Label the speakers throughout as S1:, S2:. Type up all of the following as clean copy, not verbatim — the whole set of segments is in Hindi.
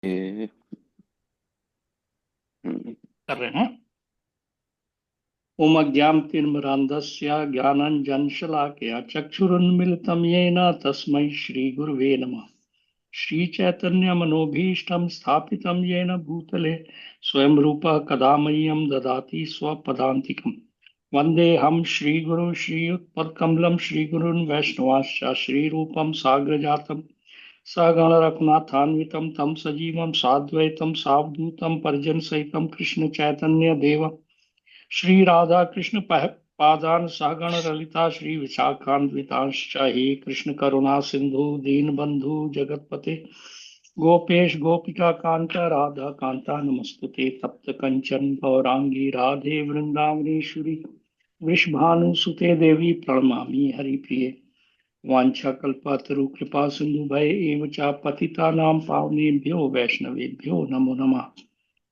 S1: ये, हम्म,
S2: कर रहे हैं। ओम अज्ञानतिमिरान्धस्य ज्ञानाञ्जनशलाकया चक्षुरुन्मिलितं येन तस्मै श्रीगुरवे नमः। श्रीचैतन्यमनोभीष्टं स्थापितं येन भूतले स्वयं रूपः कदा मह्यं ददाति स्वपदान्तिकम्। वन्देऽहं श्रीगुरुं श्रीयुतपदकमलं श्रीगुरून् वैष्णवांश्च श्रीरूपं साग्रजातं सगणरघुनाथान्वितं तं सजीवं साद्वैतं सावधूतं परिजनसहितं कृष्णचैतन्यदेवम् श्री राधा कृष्ण पादान सहगण ललिता श्री विशाखान्वितांश्च हे कृष्ण करुणा सिंधु दीन बंधु जगतपते गोपेश गोपिका कांत राधा कांता नमस्तुते तप्त कंचन गौरांगी राधे वृंदावनेश्वरी वृषभानुसुते देवी प्रणमामि हरिप्रिये वाञ्छाकल्पतरु कृपा सिंधु भय एव च पतितानां पावनेभ्यो वैष्णवेभ्यो नमो नमः।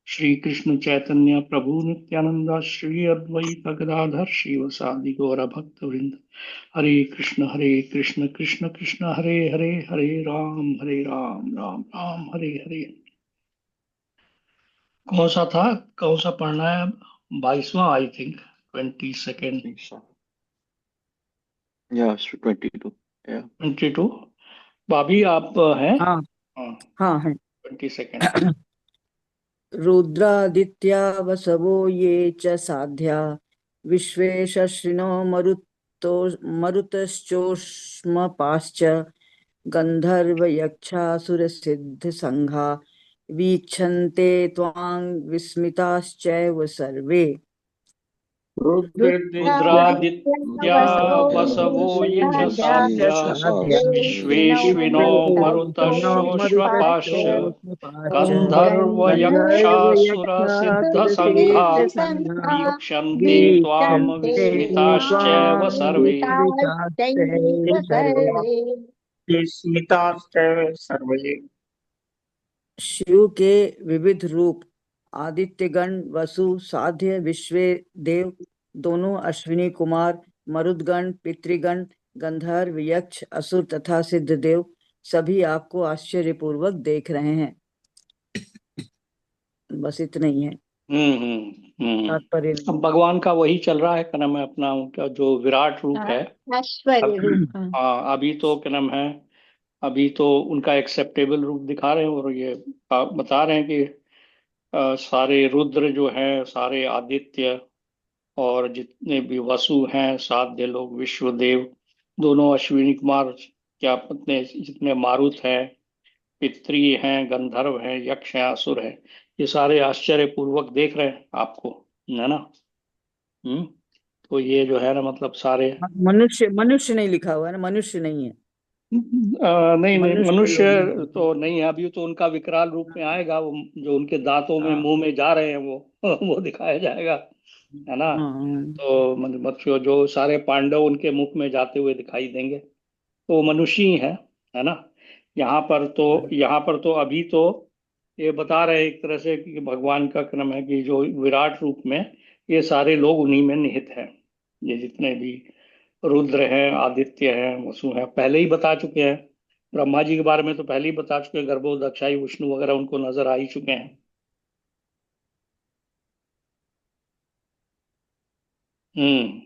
S2: श्री कृष्ण चैतन्य प्रभु नित्यानंद श्री अद्वैत गदाधर श्रीवसादि गौर भक्त वृंद हरे कृष्ण कृष्ण कृष्ण हरे हरे हरे राम राम राम हरे हरे। कौन सा था, कौन सा पढ़ना है? 22वां I think, 22nd।
S1: think so. Yeah, 22. Yeah.
S2: 22। भाभी आप हैं?
S3: हाँ
S2: हाँ,
S3: हाँ है।
S2: 22nd।
S3: रुद्रादित्या वसवो ये च साध्या विश्वेशश्विनो मरुतश्चोष्मपाश्च गन्धर्वयक्षासुरसिद्धसङ्घा वीक्षन्ते त्वां विस्मिताश्चैव सर्वे।
S2: रुद्रादित्या वसवो ये च साध्या विश्वेश्विनो मरुतशोष्मपाश्च गन्धर्वयक्षासुरसिद्धसङ्घा वीक्षन्ते त्वां विस्मिताश्चैव सर्वे।
S4: सर्वे।
S3: शिव के विविध रूप आदित्यगण, वसु, साध्य, विश्वे देव, दोनों अश्विनी कुमार, मरुदगण, पितृगण, गंधर्व, यक्ष, असुर तथा सिद्ध देव सभी आपको आश्चर्यपूर्वक देख रहे हैं। बस इतना ही है तात्पर्य।
S2: अब भगवान का वही चल रहा है, क्या नाम है अपना, उनका जो विराट रूप है।
S5: ऐश्वर्य रूप।
S2: हाँ, अभी तो क्या नाम है, अभी तो उनका एक्सेप्टेबल रूप दिखा रहे हैं और ये बता रहे हैं कि सारे रुद्र जो हैं, सारे आदित्य और जितने भी वसु हैं, साध्य लोग, विश्वदेव, दोनों अश्विनी कुमार, क्या अपने जितने मारुत हैं, पितरी हैं, गंधर्व हैं, यक्ष हैं, असुर हैं, ये सारे आश्चर्य पूर्वक देख रहे हैं आपको, है ना। हम्म। तो ये जो है ना, मतलब सारे
S3: मनुष्य मनुष्य नहीं लिखा हुआ है ना, मनुष्य नहीं है।
S2: नहीं नहीं,
S3: मनुष्य
S2: मनुष्य
S3: लोग नहीं।
S2: तो नहीं है। अभी तो उनका विकराल रूप में आएगा वो, जो उनके दांतों में
S3: हाँ
S2: मुंह में जा रहे हैं वो वो दिखाया जाएगा, है ना।
S3: हाँ
S2: तो मतलब जो सारे पांडव उनके मुख में जाते हुए दिखाई देंगे, तो वो मनुष्य ही है ना। यहाँ पर तो अभी तो ये बता रहे हैं एक तरह से कि भगवान का क्रम है कि जो विराट रूप में ये सारे लोग उन्हीं में निहित हैं। ये जितने भी रुद्र हैं, आदित्य हैं, वसु हैं, पहले ही बता चुके हैं। ब्रह्मा जी के बारे में तो पहले ही बता चुके हैं, गर्भो दक्षाई विष्णु वगैरह उनको नजर आ ही चुके हैं। हम्म।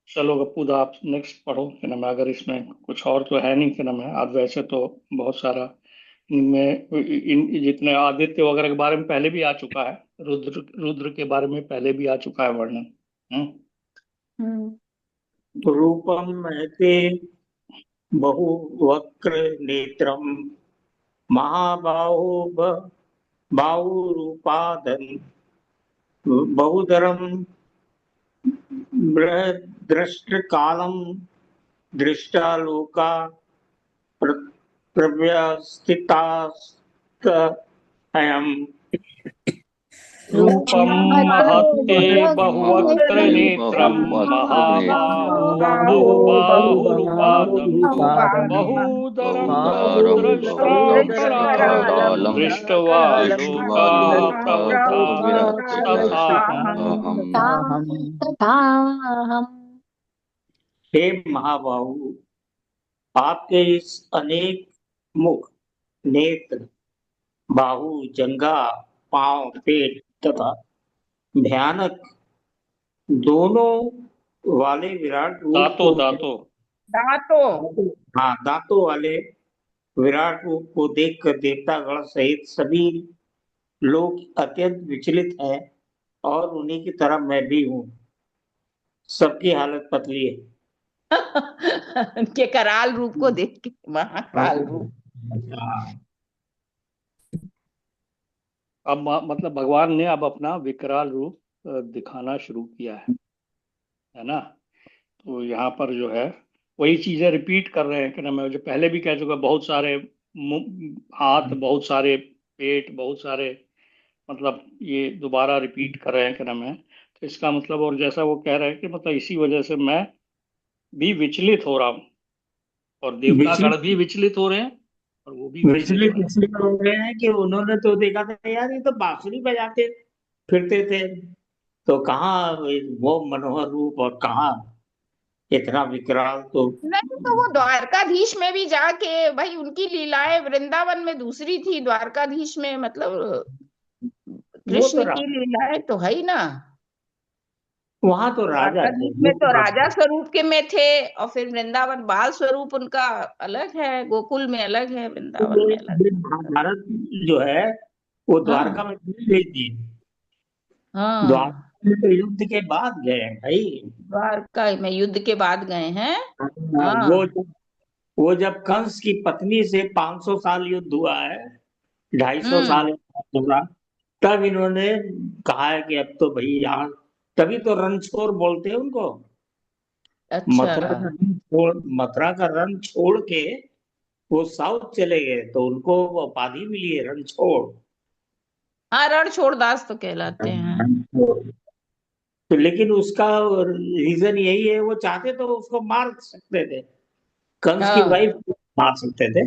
S2: चलो गप्पू दा, आप नेक्स्ट पढ़ो, क्या नाम है, अगर इसमें कुछ और तो है नहीं, क्या नाम है, आज वैसे तो बहुत सारा इनमें जितने आदित्य वगैरह के बारे में पहले भी आ चुका है, रुद्र रुद्र के बारे में पहले भी आ चुका है वर्णन।
S4: रूपम महते बहुवक्र नेत्रम महाबाहो बाहुरूपादन बहुधरम बृहद्रष्टकालम दृष्टालोका प्रव्यस्थितास्तयम्
S2: रूपम महत्ते बहुवक्त्र नेत्रम महाबाहो बहुबाहुरुपादम बहुदरम
S1: बहुदारं
S2: दृष्टोत्तराखालम
S1: दृष्टोत्तराखालं
S2: दृष्ट्वा लोका
S1: दृष्ट्वा लोका
S2: प्रव्यथितास्तथाहम्।
S5: तथाहम्।
S4: हे महाबाहु, आपके इस अनेक मुख, नेत्र, बाहु, जंघा, पांव, पेट तथा भयानक दोनों वाले विराट रूप
S2: दांतों
S4: को
S2: दांतों
S5: दांतों।
S4: हाँ, दांतों वाले विराट रूप को देखकर देवतागण सहित सभी लोग अत्यंत विचलित हैं और उन्हीं की तरह मैं भी हूँ। सबकी हालत पतली है।
S5: उनके कराल रूप को देख के, महाकाल रूप।
S4: हाँ,
S2: अब मतलब भगवान ने अब अपना विकराल रूप दिखाना शुरू किया है ना। तो यहाँ पर जो है वही चीजें रिपीट कर रहे हैं कि ना, मैं जो पहले भी कह चुका, बहुत सारे हाथ, बहुत सारे पेट, बहुत सारे, मतलब ये दोबारा रिपीट कर रहे हैं कि ना मैं। तो इसका मतलब, और जैसा वो कह रहे हैं कि मतलब इसी वजह से मैं भी विचलित हो रहा हूँ, और देवतागण
S4: विचलित
S2: भी विचलित हो रहे हैं, और वो भी विचलित हो
S4: विचलित
S2: रहे हैं।
S4: इसलिए हो गए हैं कि उन्होंने तो देखा था यार, ये तो बांसुरी बजाते फिरते थे, तो कहाँ वो मनोहर रूप और कहाँ इतना विकराल। तो
S5: नहीं तो वो द्वारकाधीश में भी जाके भाई, उनकी लीलाएं वृंदावन में दूसरी थी, द्वारकाधीश में मतलब
S4: वो तो
S5: कृष्ण की लीलाएं तो है ही ना।
S4: वहां तो राजा थे,
S5: द्वारकाधीश में तो राजा स्वरूप के में थे, और फिर वृंदावन बाल स्वरूप उनका अलग है, गोकुल में अलग है, वृंदावन में अलग
S4: ये
S5: है।
S4: महाभारत जो है वो द्वारका
S5: हाँ
S4: में नहीं गई थी। द्वारका
S5: हाँ,
S4: में तो युद्ध के बाद गए हैं भाई।
S5: द्वारका में युद्ध के बाद गए हैं।
S4: वो
S5: हाँ।
S4: वो जब कंस की पत्नी से 500 साल युद्ध हुआ है, 250
S5: हम्म।
S4: साल हुआ, तब इन्होंने कहा है कि अब तो भाई यहाँ, तभी तो रणछोड़ बोलते हैं उनको।
S5: अच्छा।
S4: मथुरा का रण छोड़ के वो साउथ चले गए, तो उनको वो उपाधि मिली है रणछोड़।
S5: हाँ, रणछोड़ दास तो कहलाते हैं।
S4: तो लेकिन उसका रीजन यही है, वो चाहते तो उसको मार सकते थे, कंस की
S5: हाँ।
S4: वाइफ मार सकते थे,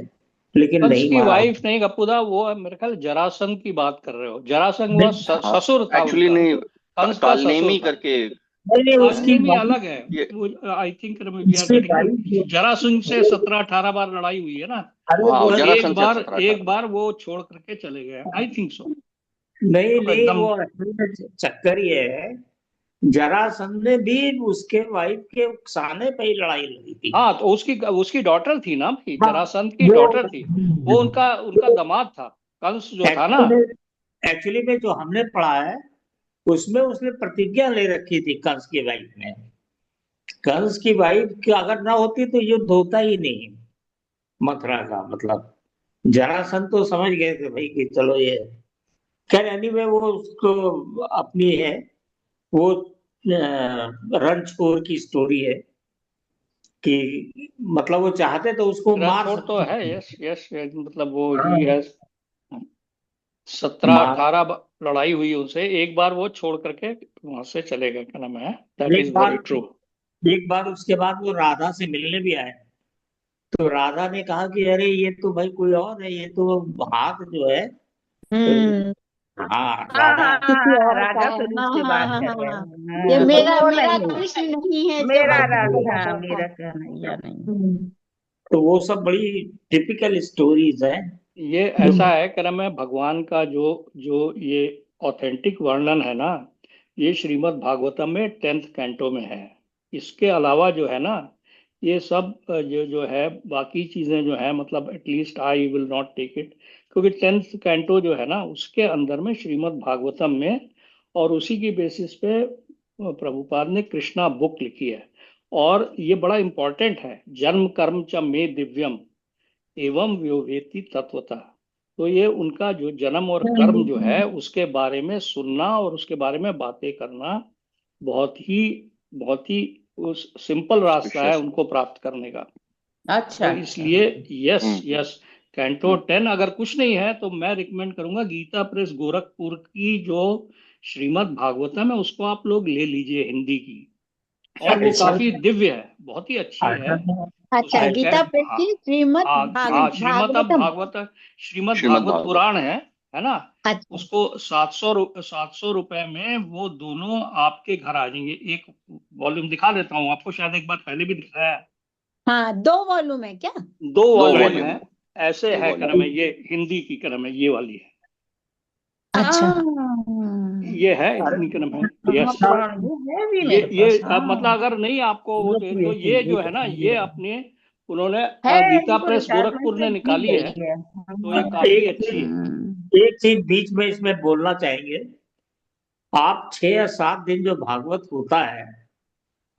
S4: लेकिन
S2: कंस
S4: नहीं
S2: की
S4: मारा।
S2: वाइफ नहीं गपुदा, वो मेरे ख्याल जरासंध की बात कर रहे हो। जरासंध वो
S4: नहीं
S1: हाँ,
S2: ससुर था
S1: एक्चुअली
S2: उनका,
S1: नहीं,
S2: कंस का ससुर
S1: कालनेमी
S2: था।
S1: करके
S4: नहीं, उसकी
S2: कालनेमी
S4: वाइफ,
S2: अलग है।
S1: ये।
S2: वो आई थिंक वी आर
S4: उसकी
S2: गेटिंग,
S4: वाइफ,
S2: जरासंध से 17-18 बार लड़ाई हुई है ना।
S4: अरे
S1: हाँ,
S4: वो
S2: एक
S1: जरासंध से
S2: बार
S1: 17-18।
S2: एक बार वो छोड़ करके चले गए, आई थिंक सो।
S4: नहीं
S2: तो
S4: नहीं,
S2: एकदम।
S4: वो असल में चक्कर ये है, जरासंध ने भी उसके वाइफ के उकसाने पे ही लड़ाई लड़ी थी।
S2: हाँ, तो उसकी उसकी डॉटर थी ना भाई,
S4: हाँ,
S2: जरासंध की
S4: वो
S2: डॉटर थी। वो उनका उनका दामाद था, कंस जो था ना।
S4: एक्चुअली में जो हमने पढ़ा है उसमें उसने प्रतिज्ञा ले रखी थी कंस की वाइफ ने। कंस की वाइफ की अगर ना होती तो युद्ध होता ही नहीं मथुरा का, मतलब जरासंध तो समझ गए थे भाई कि चलो ये, खैर एनीवे वो उसको अपनी है, वो रणछोड़ की स्टोरी है कि मतलब वो चाहते तो उसको मार
S2: रणछोड़ तो
S4: सकते
S2: है,
S4: थे।
S2: यस यस, मतलब वो ही
S4: हाँ,
S2: है। 17-18
S4: मार,
S2: लड़ाई हुई उनसे, एक बार वो छोड़ करके वहां से चले गए, क्या नाम है, दैट
S4: एक
S2: इज
S4: बार
S2: वेरी ट्रू।
S4: एक बार उसके बाद वो राधा से मिलने भी आए, तो राधा ने कहा कि अरे ये तो भाई कोई और है, ये तो हाथ जो है।
S6: हम्म।
S4: हाँ,
S5: हाँ
S4: राधा।
S5: हाँ
S6: किसी
S5: हाँ,
S6: और का
S5: राजा
S6: है,
S5: स्वरूप
S6: हाँ
S5: की
S6: हाँ
S5: बात
S6: हाँ
S5: कर
S6: हाँ
S5: रहे
S6: हाँ।
S5: हैं।
S6: ये
S5: हाँ,
S6: मेरा
S5: वो
S6: मेरा
S5: नहीं,
S6: कृष्ण नहीं है जो
S5: मेरा
S6: बजरंग
S5: राधा,
S6: बली
S5: मेरा
S6: का।
S5: कन्हैया नहीं।
S4: तो वो सब बड़ी टिपिकल स्टोरीज हैं।
S2: ये ऐसा है, क्या नाम है, भगवान का जो जो ये ऑथेंटिक वर्णन है ना, ये श्रीमद् भागवतम में 10th कैंटो में है। इसके अलावा जो है ना, ये सब जो जो है बाकी चीजें जो है, मतलब at least I will not take it, क्योंकि 10th कैंटो जो है ना, उसके अंदर में श्रीमद् भागवतम में, और उसी की बेसिस पे प्रभुपाद ने कृष्णा बुक लिखी है। और ये बड़ा इंपॉर्टेंट है, जन्म कर्म च मे दिव्यम एवं व्योवेति तत्वतः। तो ये उनका जो जन्म और कर्म जो है, उसके बारे में सुनना और उसके बारे में बातें करना बहुत ही उस सिंपल रास्ता है
S1: ऑस्पिशियस।
S2: उनको प्राप्त करने का।
S5: अच्छा
S2: तो
S5: अच्छा।
S2: इसलिए यस
S1: हम्म।
S2: यस, कैंटो 10 अगर कुछ नहीं है तो मैं रिकमेंड करूंगा गीता प्रेस गोरखपुर की जो श्रीमद् भागवतम है, उसको आप लोग ले लीजिए, हिंदी की। और वो
S4: ऐसा
S2: काफी दिव्य है, बहुत ही अच्छी है।
S6: अच्छा,
S2: उसको
S6: गीता
S2: कह,
S6: प्रेस
S2: हाँ
S6: की श्रीमद्
S2: हाँ हाँ,
S6: भागवतम।
S2: श्रीमद्
S1: श्रीमद्
S2: भागवत
S1: भागवत।
S2: पुराण है ना।
S6: अच्छा।
S2: उसको 700 रुपए में वो दोनों आपके घर आ जाएंगे। एक वॉल्यूम दिखा देता हूँ आपको, शायद एक बार पहले भी दिखाया है।
S6: हाँ, 2 वॉल्यूम है क्या?
S2: 2
S1: दो
S2: वॉल्यूम
S1: वॉल्यूम
S2: है,
S1: है।
S2: ऐसे
S1: दो
S2: है, क्या नाम
S1: वॉल्यूम।
S2: है, ये हिंदी की, क्या नाम है, ये वाली है।
S6: अच्छा
S2: ये है इनके नाम है। यस,
S5: ये है भी मेरे
S2: ये
S5: पास, हाँ।
S2: मतलब अगर नहीं आपको वो चाहिए तो ये जो है ना, ये अपने उन्होंने
S5: है,
S2: गीता
S5: इनको
S2: प्रेस
S5: रिटायरमेंट
S2: गोरखपुर
S5: से
S2: ने
S5: दी
S2: निकाली है,
S5: गई है।
S2: तो ये काफी
S4: एक
S2: अच्छी है।
S4: एक चीज बीच में इसमें बोलना चाहेंगे, आप 6 या 7 दिन जो भागवत होता है,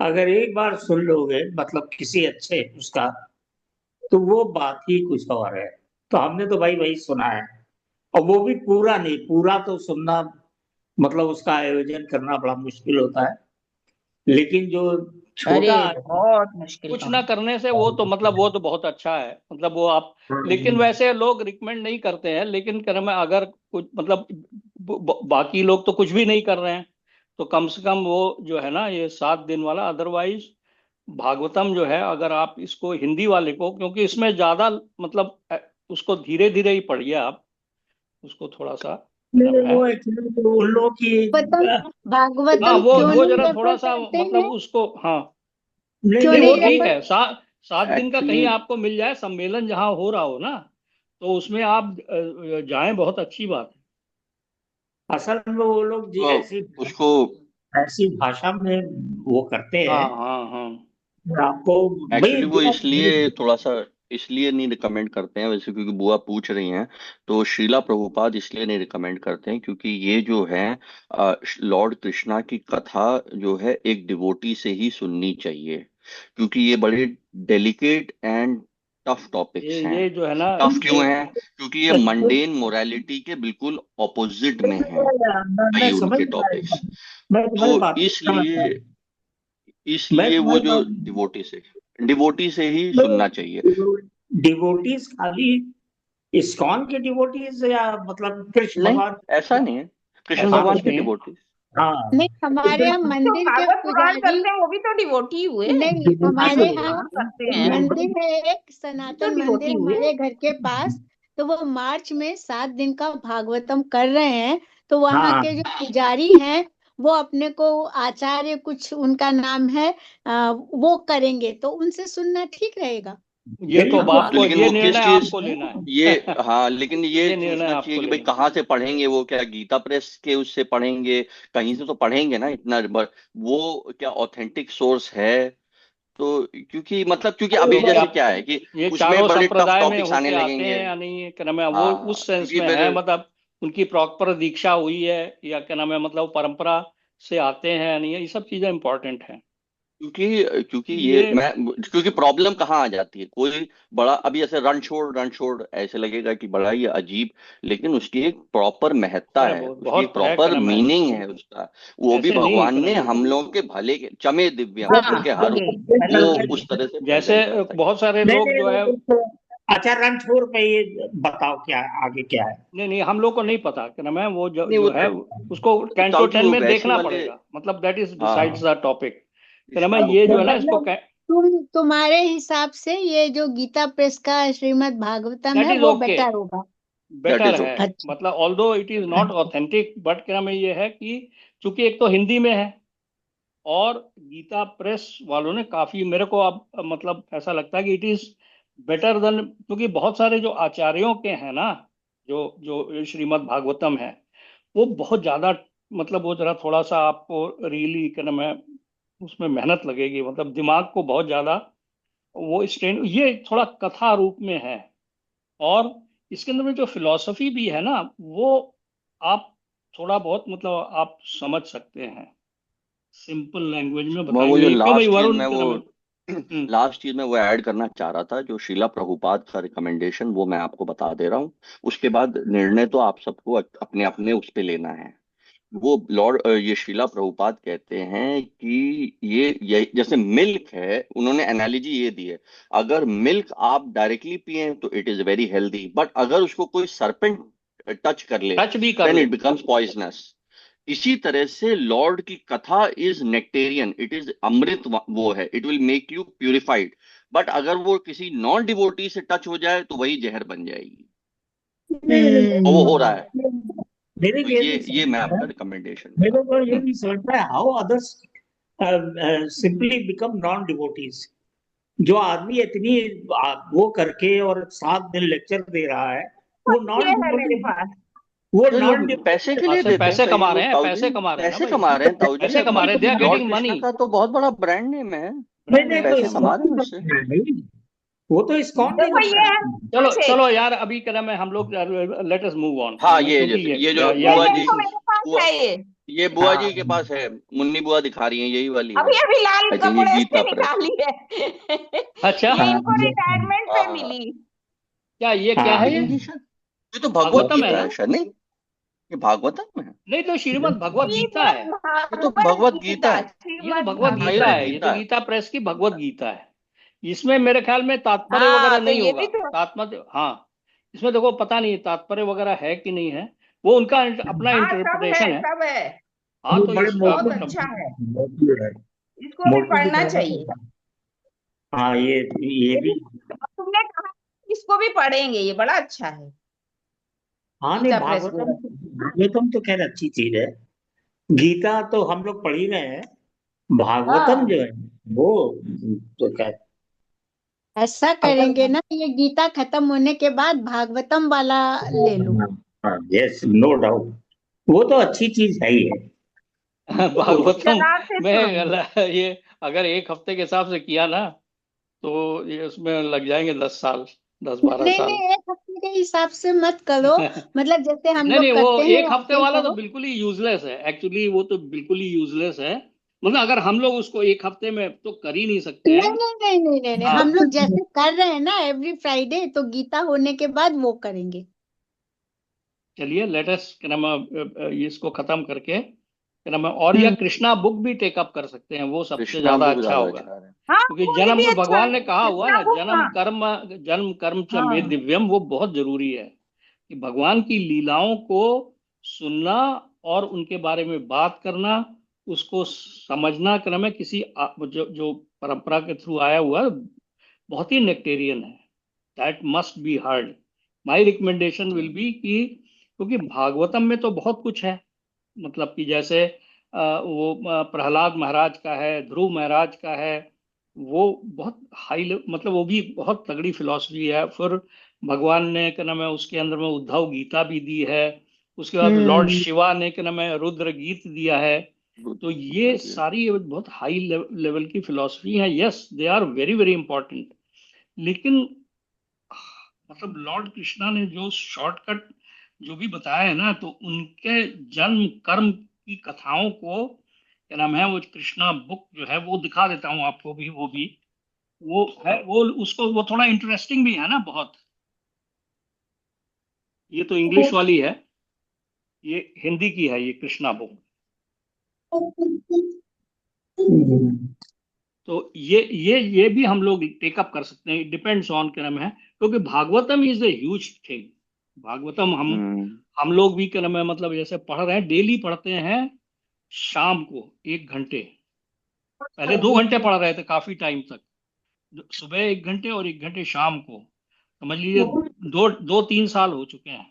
S4: अगर एक बार सुन लोगे मतलब किसी अच्छे उसका, तो वो बात ही कुछ और है। तो हमने तो भाई वही सुना है, और वो भी पूरा नहीं, पूरा तो सुनना मतलब उसका आयोजन करना बड़ा मुश्किल होता है, लेकिन जो
S5: अरे
S4: छोटा
S5: बहुत मुश्किल
S2: कुछ
S5: काम।
S2: ना करने से वो तो मतलब वो तो बहुत अच्छा है, मतलब वो आप, लेकिन वैसे लोग रिकमेंड नहीं करते हैं, लेकिन क्या नाम है, अगर कुछ मतलब बाकी लोग तो कुछ भी नहीं कर रहे हैं, तो कम से कम वो जो है ना ये 7 दिन वाला, अदरवाइज भागवतम जो है, अगर आप इसको हिंदी वाले को, क्योंकि इसमें ज्यादा मतलब उसको धीरे धीरे ही पढ़िए आप, उसको थोड़ा सा क्या नाम है,
S4: वो एक्चुअली तो उन लोगों की
S6: भागवतम
S2: हाँ
S6: भागवतम क्यों
S2: वो
S6: नहीं
S2: जरा
S6: रेफर
S2: थोड़ा सा
S6: करते
S2: मतलब
S6: हैं?
S2: उसको, हाँ
S4: नहीं
S6: क्यों
S2: नहीं
S4: नहीं
S2: वो
S6: नहीं
S2: ठीक
S6: रेफर?
S2: है, 7 दिन का कहीं
S1: एक्चुअली
S2: आपको मिल जाए, सम्मेलन जहां हो रहा हो ना, तो उसमें आप जाएं, बहुत अच्छी बात है।
S4: असल में वो लोग जी
S1: तो
S4: ऐसी
S1: उसको
S4: ऐसी भाषा में वो करते
S2: हाँ
S4: हैं,
S2: हाँ हाँ
S4: आपको भाई
S1: एक्चुअली वो इसलिए थोड़ा सा इसलिए नहीं रिकमेंड करते हैं वैसे, क्योंकि बुआ पूछ रही हैं, तो श्रीला प्रभुपाद इसलिए नहीं रिकमेंड करते हैं क्योंकि ये जो है लॉर्ड कृष्णा की कथा जो है एक डिवोटी से ही सुननी चाहिए, क्योंकि ये बड़े डेलिकेट एंड टफ टॉपिक्स हैं।
S2: ये जो है ना,
S1: टफ
S2: ये
S1: क्यों है? क्योंकि ये मंडेन मोरालिटी के बिल्कुल ऑपोजिट में हैं
S4: मैं
S1: कई
S4: समझ
S1: उनके
S4: रहा
S1: टॉपिक्स।
S4: हूँ, मैं तुम्हारी
S1: तो
S4: बात समझ रहा
S1: इसलिए
S4: हूँ, मैं
S1: इसलिए वो
S4: तुम्हारी
S1: जो
S4: बात
S1: डिवोटी से ही सुनना चाहिए।
S4: डिवोटीज खाली इस्कॉन के डिवोटीज या मतलब कृष्ण
S1: नहीं,
S4: भगवान?
S1: ऐसा नहीं है, कृष्ण
S2: ऐसा
S1: भगवान
S2: कुछ
S1: के
S2: नहीं है।
S1: डिवोटी।
S4: हाँ,
S6: नहीं, हमारे यहाँ
S5: जो
S6: मंदिर के
S5: भागवत पुराण
S6: पुजारी,
S5: करते हैं वो भी तो डिवोटी हुए।
S6: नहीं हमारे
S5: भागवत
S6: यहाँ
S5: पुराण करते हैं
S6: मंदिर है, एक
S5: तो
S6: सनातन
S5: डिवोटी
S6: मंदिर
S5: हुए।
S6: हमारे घर के पास। तो वो मार्च में 7 दिन का भागवतम कर रहे हैं। तो वहाँ
S4: हाँ,
S6: के जो पुजारी हैं वो अपने को आचार्य कुछ उनका नाम है, वो करेंगे तो उनसे सुनना ठीक रहेगा।
S2: ये तो
S4: बिल्कुल।
S2: आपको,
S1: लेकिन
S2: ये
S1: वो किस
S2: निर्णय
S1: चीज,
S2: आपको लेना
S1: ये
S2: है।
S1: हाँ, लेकिन ये
S2: ये निर्णय
S1: सोचना चाहिए
S2: आपको
S1: कि भाई
S2: लेना है।
S1: कहाँ से पढ़ेंगे, वो क्या गीता प्रेस के उससे पढ़ेंगे? कहीं से तो पढ़ेंगे ना इतना, वो क्या ऑथेंटिक सोर्स है? तो क्योंकि मतलब क्योंकि अभी
S2: क्योंकि
S1: जैसे
S2: आप
S1: क्या है कि
S2: ये
S1: उसमें
S2: चारों
S1: बड़े टफ
S2: संप्रदाय में
S1: टॉपिक्स आने
S2: होके आते
S1: लगेंगे।
S2: हैं या नहीं, क्या नाम है, वो
S1: हाँ,
S2: उस सेंस
S1: क्योंकि
S2: में
S1: फिर
S2: है, मतलब उनकी प्रॉपर दीक्षा हुई है या क्या नाम है, मतलब परंपरा से आते हैं या नहीं है, ये सब चीजें इंपॉर्टेंट हैं।
S1: क्योंकि क्योंकि ये
S2: ये
S1: मैं क्योंकि प्रॉब्लम कहाँ आ जाती है, कोई बड़ा अभी ऐसे रण छोड़ ऐसे लगेगा कि बड़ा ही अजीब, लेकिन उसकी एक प्रॉपर महत्ता
S2: है,
S1: है,
S2: बहुत
S1: उसकी एक
S2: बहुत है, क्या
S1: प्रॉपर
S2: नाम है,
S1: मीनिंग है उसका। वो भी
S2: ऐसे नहीं,
S1: भगवान
S2: क्या
S1: ने
S2: नाम है,
S1: हम लोगों के भले के चमे दिव्यम
S5: हाँ
S1: उनके हर
S5: भले भले
S1: वो
S5: के
S1: उस
S5: लिए।
S1: तरह से
S2: जैसे
S1: प्रेजेंट कर सके।
S2: बहुत सारे
S4: नहीं
S2: लोग
S4: नहीं
S2: जो है,
S4: तो अच्छा, रणछोड़ पे ये बताओ क्या आगे क्या है?
S2: नहीं नहीं, हम लोग को नहीं पता, क्या नाम है, वो
S1: नहीं वो
S2: जो है उसको
S1: ताऊ जी
S2: 10 to 10
S1: वो
S2: में
S1: वैसे
S2: देखना
S1: वाले,
S2: पड़ेगा, मतलब दैट इज
S1: हाँ
S2: डिसाइड्स
S1: हाँ,
S2: द टॉपिक, क्या नाम है,
S1: इसका
S2: ये जो है ना, इसको
S6: मतलब तुम्हारे हिसाब से ये जो गीता प्रेस का श्रीमद् भागवतम
S2: दैट
S6: है
S2: इज
S6: वो
S2: ओके,
S6: बेटर होगा?
S1: दैट
S2: बेटर
S1: इज
S2: है,
S1: ओके।
S6: अच्छा।
S2: मतलब although it is not authentic, but क्या नाम है, ये है कि चूंकि एक तो हिंदी में है, और गीता प्रेस वालों ने काफी, मेरे को अब मतलब ऐसा लगता है कि इट इज बेटर देन, क्योंकि बहुत सारे जो आचार्यों के हैं ना, जो जो श्रीमद् भागवतम है, वो बहुत ज्यादा, मतलब वो जरा थोड़ा सा आपको रियली क्या नाम है, उसमें मेहनत लगेगी, मतलब दिमाग को बहुत ज्यादा वो स्ट्रेन, ये थोड़ा कथा रूप में है, और इसके अंदर में जो फिलॉसफी भी है ना, वो आप थोड़ा बहुत मतलब आप समझ सकते हैं, सिंपल लैंग्वेज में
S1: मैं
S2: बताई
S1: वो जो
S2: हुई है। क्यों भाई
S1: लास्ट चीज
S2: वरुण,
S1: मैं
S2: क्या
S1: वो
S2: नाम है? हम्म,
S1: लास्ट चीज मैं वो ऐड करना चाह रहा था, जो शीला प्रभुपाद का रिकमेंडेशन वो मैं आपको बता दे रहा हूँ। उसके बाद निर्णय तो आप सबको अपने अपने उस पे लेना है। वो ये शीला प्रभुपाद कहते हैं कि ये जैसे मिल्क है, उन्होंने एनालॉजी ये दी है, अगर मिल्क आप डायरेक्टली पिए तो it is very healthy, but अगर उसको कोई सरपेंट टच कर ले
S2: टच भी कर
S1: देन
S2: ले।
S1: It becomes poisonous. इसी तरह से लॉर्ड की कथा इज नेक्टेरियन, इट इज अमृत, वो है, it will make you purified, but अगर वो किसी नॉन डिवोटी से टच हो जाए तो वही जहर बन जाएगी, और वो हो रहा है।
S4: मेरे
S1: तो
S4: ये नहीं
S1: ये मैं
S4: समझता है,
S1: आपका रिकमेंडेशन बता
S4: मेरे
S1: रहा
S4: को ये
S1: हूँ।
S4: नहीं समझता है how others simply become non devotees. जो आदमी इतनी वो करके और 7 दिन लेक्चर दे रहा है, वो
S5: ये
S4: नॉन
S5: है मेरे
S4: डिवोटी।
S5: पास,
S4: वो
S1: ये
S4: नॉन
S1: लोग पैसे के लिए
S2: पैसे
S1: देते हैं
S2: पैसे
S1: कई
S2: कमा रहे
S1: लोग
S2: हैं,
S1: ताऊ जी,
S2: पैसे कमा रहे हैं ना
S1: पैसे
S2: भाई,
S1: कमा रहे हैं ताऊ जी।
S2: पैसे कमा रहे हैं, they are
S1: Lord
S2: getting
S1: Krishna
S2: money,
S1: का तो बहुत बड़ा ब्रांड नेम है,
S4: नहीं नहीं, तो
S1: पैसे
S2: ब्रांड
S1: कमा रहे
S4: इस्कॉन
S1: हैं
S4: तो
S1: उससे।
S4: नहीं, वो तो इस्कॉन नहीं
S5: देखो ये
S4: बता।
S5: है
S2: चलो
S5: से।
S2: चलो यार, अभी क्या नाम है, हम लोग लेट अस मूव ऑन,
S1: हाँ,
S2: क्योंकि
S1: ये जो
S2: ये
S1: बुआ
S5: ये
S1: जी,
S5: देखो मेरे पास
S1: बुआ,
S5: है ये,
S1: ये बुआ
S4: हाँ
S1: जी के पास है, मुन्नी बुआ दिखा रही हैं, यही वाली है।
S5: अभी अभी लाल
S1: आई थिंक ये
S5: कपड़े से
S1: गीता प्रेस।
S5: निकाली है।
S2: अच्छा,
S5: ये
S4: हाँ
S5: इनको रिटायरमेंट
S1: हाँ
S5: पे
S1: हाँ,
S5: मिली।
S2: क्या ये क्या
S4: हाँ
S2: है
S1: आई
S2: ये?
S1: थिंक ये तो भगवत
S2: भागवतम है
S1: गीता
S2: ना?
S1: है शायद, नहीं? ये भागवतम है,
S2: नहीं तो श्रीमद् भगवत गीता है,
S5: श्रीमद्
S1: ये तो
S5: भागवत
S1: भगवत गीता
S5: गीता,
S1: है,
S2: ये तो
S5: श्रीमद्
S2: भगवत
S1: हाँ, ये
S2: गीता
S1: तो
S5: भागवत
S2: है, ये तो
S1: गीता है।
S2: गीता प्रेस की भगवत गीता है। इसमें मेरे ख्याल में तात्पर्य
S5: हाँ
S2: वगैरह
S5: तो
S2: नहीं
S5: ये
S2: होगा,
S5: भी तो,
S2: तात्पर्य, हाँ, इसमें देखो पता नहीं तात्पर्य वगैरह है कि नहीं है, वो उनका अपना
S5: हाँ सब है,
S2: इंटरप्रिटेशन है।
S5: सब है,
S2: हाँ
S4: वो
S2: तो
S4: बड़े
S2: इस
S5: बहुत
S4: मोटे
S2: मतलब
S5: अच्छा है,
S4: मोटे है,
S5: इसको भी
S4: मोटे
S5: पढ़ना
S4: दिखाना
S5: चाहिए।
S4: पड़ता है। हाँ ये
S5: ये भी
S4: भी।
S5: तुमने कहा, इसको भी पढ़ेंगे, ये बड़ा अच्छा है,
S4: हाँ नहीं,
S5: गीता प्रेस
S4: भागवतम
S5: बोला।
S4: भागवतम तो खैर अच्छी चीज है। गीता तो हम लोग पढ़ ही रहे हैं, भागवतम
S5: हाँ
S4: जो है वो तो खैर।
S6: ऐसा
S4: अगर
S6: करेंगे ना, ये गीता खत्म होने के बाद भागवतम वाला ले लो।
S4: यस, नो डाउट, वो तो अच्छी चीज है ही है।
S2: भागवतम
S5: चला से
S2: में
S5: सुनो।
S2: ये अगर एक हफ्ते के हिसाब से किया ना, तो ये उसमें लग जाएंगे 10 साल, 10-12
S6: नहीं
S2: साल।
S6: नहीं, एक हफ्ते के हिसाब से मत करो, मतलब जैसे हम
S2: नहीं नहीं,
S6: लोग
S2: वो
S6: करते हैं
S2: एक हफ्ते
S6: ऐसे
S2: वाला तो
S6: करो।
S2: बिल्कुल ही यूजलेस है, एक्चुअली वो तो बिल्कुल ही यूजलेस है, मतलब अगर हम लोग उसको एक हफ्ते में तो कर ही नहीं सकते
S6: नहीं
S2: हैं।
S6: नहीं नहीं नहीं नहीं नहीं, हम
S2: हाँ,
S6: लोग जैसे कर रहे हैं ना एवरी फ्राइडे, तो गीता होने के बाद वो करेंगे।
S2: चलिए लेटेस्ट क्या नाम इसको खत्म करके क्या नाम है, और या
S6: हम्म।
S2: कृष्णा बुक भी टेकअप कर सकते हैं, वो सबसे
S1: कृष्णा
S2: ज्यादा
S1: बुक
S2: अच्छा
S1: ज्यादा
S2: होगा,
S1: अच्छा है।
S5: हाँ
S2: क्योंकि
S5: वो ये
S2: जन्म
S5: भी
S2: में
S5: अच्छा
S2: भगवान
S5: है,
S2: ने कहा हुआ है
S5: कृष्णा
S2: ना,
S5: बुक। हाँ
S2: जन्म कर्म च मे
S5: हाँ
S2: दिव्यम, वो बहुत जरूरी है कि भगवान की लीलाओं को सुनना और उनके बारे में बात करना, उसको समझना, क्रम है किसी जो परंपरा के थ्रू आया हुआ है, बहुत ही नेक्टेरियन है, that must be heard. My recommendation will be कि, क्योंकि भागवतम में तो बहुत कुछ है, मतलब कि जैसे वो प्रहलाद महाराज का है, ध्रुव महाराज का है, वो बहुत मतलब वो भी बहुत तगड़ी फिलॉसफी है। फिर भगवान ने क्या नाम है उसके अंदर में उद्धव गीता भी दी है, उसके बाद लॉर्ड
S6: हम्म।
S2: शिवा ने क्या नाम है रुद्र गीत दिया है। तो ये सारी बहुत हाई लेवल की फिलॉसफी है, yes they are very very important, लेकिन मतलब लॉर्ड कृष्णा ने जो शॉर्टकट जो भी बताया है ना, तो उनके जन्म कर्म की कथाओं को क्या नाम है, वो कृष्णा बुक जो है वो दिखा देता हूँ आपको भी, वो है, वो उसको वो थोड़ा इंटरेस्टिंग भी है ना बहुत। ये तो इंग्लिश वाली है, ये हिंदी की है ये कृष्णा बुक। तो ये भी हम लोग टेकअप कर सकते हैं, डिपेंड्स ऑन क्या नाम है, क्योंकि Bhagavatam is a huge thing. Bhagavatam हम लोग भी क्या नाम है, मतलब जैसे पढ़ रहे हैं, डेली पढ़ते हैं, शाम को 1 घंटे, पहले 2 घंटे पढ़ रहे थे काफी टाइम तक, सुबह 1 घंटे और 1 घंटे शाम को, समझ लीजिए 2-3 साल हो चुके हैं,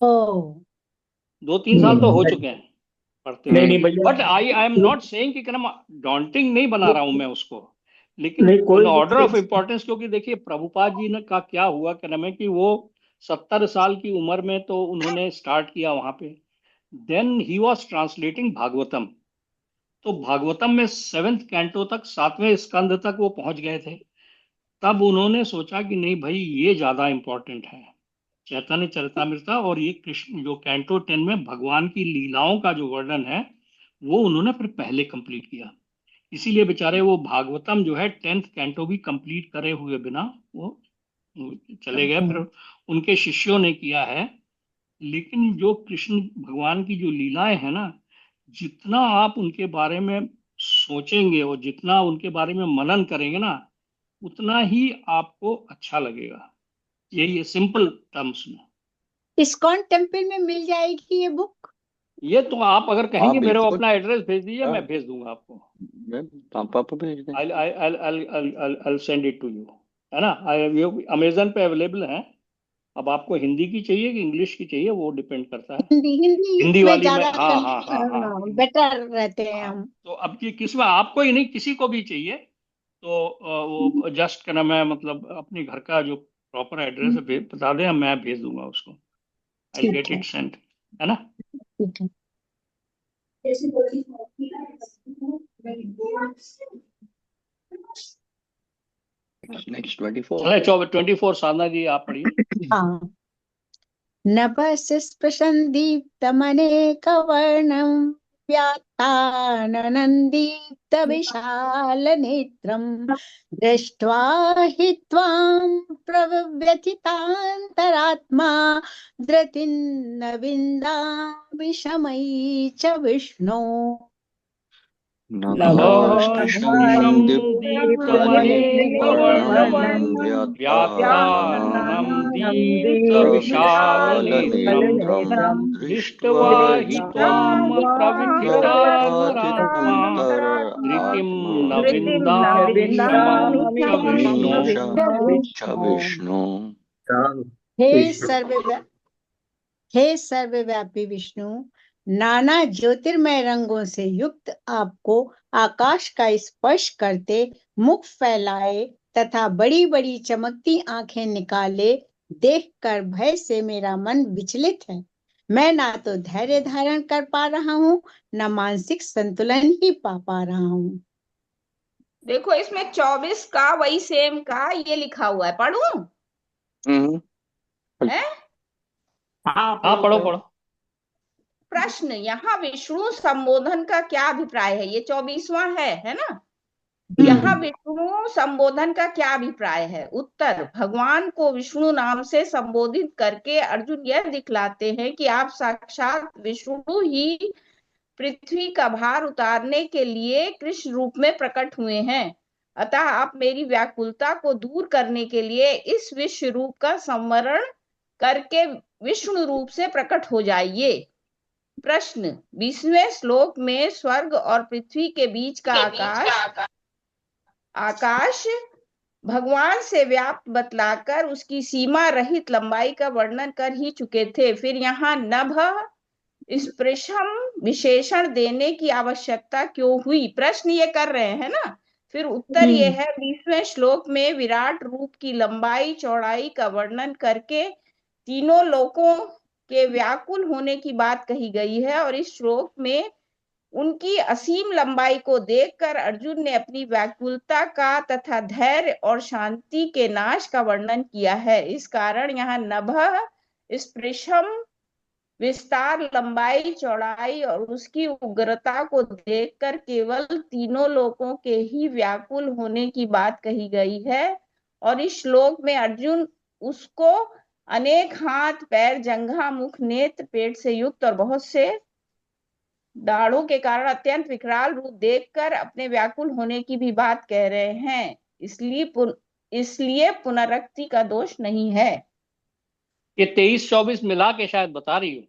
S6: ओ
S2: 2-3 साल तो हो चुके हैं पढ़ते
S4: नहीं
S2: हुए।
S4: नहीं भैया,
S2: but I am not saying कि क्या नाम, डॉन्टिंग नहीं बना रहा हूं मैं उसको, लेकिन
S4: नहीं
S2: इन
S4: कोई
S2: ऑर्डर ऑफ
S4: दिक्कत।
S2: इम्पोर्टेंस, क्योंकि देखिए प्रभुपाद जी ने का क्या हुआ क्या नाम है कि वो 70 साल की उम्र में तो उन्होंने स्टार्ट किया वहां पे, then he was translating Bhagavatam, तो भागवतम में 7वें कैंटो तक, 7वें स्कंद तक वो पहुंच गए थे। तब उन्होंने सोचा कि नहीं भाई ये ज्यादा इंपॉर्टेंट है, चैतन्य चरितमृत और ये कृष्ण जो कैंटो 10 में भगवान की लीलाओं का जो वर्णन है, वो उन्होंने फिर पहले कंप्लीट किया। इसीलिए बेचारे वो भागवतम जो है 10th कैंटो भी कंप्लीट करे हुए बिना वो चले गए, फिर उनके शिष्यों ने किया है। लेकिन जो कृष्ण भगवान की जो लीलाएं हैं ना, जितना आप उनके बारे में सोचेंगे और जितना उनके बारे में मनन करेंगे ना, उतना ही आपको अच्छा लगेगा, यही है सिंपल टर्म्स में।
S6: इस्कॉन टेम्पल में मिल जाएगी ये बुक?
S2: ये तो आप अगर
S1: हाँ
S2: कहेंगे मेरे को
S1: बिल्कुल,
S2: अपना एड्रेस भेज दीजिए,
S1: हाँ,
S2: मैं भेज दूंगा आपको।
S1: मैं पापा को भेज दें।
S2: I send it to you, है ना, अमेजन पे अवेलेबल है। अब आपको हिंदी की चाहिए कि इंग्लिश की चाहिए, वो डिपेंड करता है।
S6: हिंदी हिंदी
S2: हिंदी
S6: में
S2: वाली में,
S6: ज्यादा
S2: हाँ हाँ हाँ हाँ,
S6: बेटर रहते हैं
S2: हाँ।
S6: हम।
S2: तो अब ये किस में आपको ही नहीं, किसी को भी चाहिए तो वो जस्ट क्या नाम है, मतलब अपने घर का जो प्रॉपर एड्रेस है बता दें, मैं भेज दूंगा उसको, आई
S6: ठीक
S2: गेट
S6: है।
S2: It sent. है ना।
S6: ठीक है।
S1: नेक्स्ट 24।
S2: चले 24 साधना जी आप पढ़िए।
S6: हाँ। नभस्य स्पृशन् दीप्तमनेकवर्णं व्यात्ताननन्दीप्तविशालनेत्रं दृष्ट्वा हि त्वां प्रव्यथितान्तरात्मा धृतिर्न विन्दामि शमैः च विष्णो।
S2: नभस्पृशं
S1: नभस्पृशं
S2: दीप्तमनेकवर्णं
S1: दीप्तमनेकवर्णं
S2: व्यात्ताननं दीप्तविशालनेत्रं
S1: दीप्तविशालनेत्रं
S2: दृष्ट्वा
S1: दृष्ट्वा
S2: हि
S1: हि
S2: त्वां प्रव्यथितान्तरात्मा धृतिं
S1: प्रव्यथितान्तरात्मा
S2: न विन्दामि शमं च विष्णो।
S1: च विष्णु।
S6: हे सर्वव्यापी विष्णु, नाना ज्योतिर्मय रंगों से युक्त आपको आकाश का स्पर्श करते मुख फैलाए तथा बड़ी बड़ी चमकती आंखें निकाले देखकर भय से मेरा मन विचलित है। मैं ना तो धैर्य धारण कर पा रहा हूँ, न मानसिक संतुलन ही पा रहा हूँ।
S5: देखो इसमें 24 का वही सेम का ये लिखा हुआ है, पढ़ूं? है
S2: हाँ पढ़ो पढ़ो।
S5: प्रश्न, यहाँ विष्णु संबोधन का क्या अभिप्राय है? ये 24वां है ना। यहाँ विष्णु संबोधन का क्या अभिप्राय है? उत्तर, भगवान को विष्णु नाम से संबोधित करके अर्जुन यह दिखलाते हैं कि आप साक्षात विष्णु ही पृथ्वी का भार उतारने के लिए कृष्ण रूप में प्रकट हुए हैं। अतः आप मेरी व्याकुलता को दूर करने के लिए इस विश्व रूप का संवरण करके विष्णु रूप से प्रकट हो जाइए। प्रश्न, 20वें श्लोक में स्वर्ग और पृथ्वी के बीच का आकाश भगवान से व्याप्त बतलाकर उसकी सीमा रहित लंबाई का वर्णन कर ही चुके थे। फिर यहाँ नभ स्पृशम विशेषण देने की आवश्यकता क्यों हुई? प्रश्न ये कर रहे हैं ना। फिर उत्तर ये है, 20वें श्लोक में विराट रूप की लंबाई चौड़ाई का वर्णन करके तीनों लोकों के व्याकुल होने की बात कही गई है और इस श्लोक में उनकी असीम लंबाई को देखकर अर्जुन ने अपनी व्याकुलता का तथा धैर्य और शांति के नाश का वर्णन किया है। इस कारण यहाँ नभ स्पृशम विस्तार, लंबाई, चौड़ाई और उसकी उग्रता को देखकर केवल तीनों लोकों के ही व्याकुल होने की बात कही गई है और इस श्लोक में अर्जुन उसको अनेक हाथ, पैर, जंघा, मुख, नेत्र, पेट से युक्त और बहुत से दाढ़ों के कारण अत्यंत विकराल रूप देखकर अपने व्याकुल होने की भी बात कह रहे हैं। इसलिए पुनरुक्ति का दोष नहीं है।
S2: ये 23-24 मिला के शायद बता रही हूँ।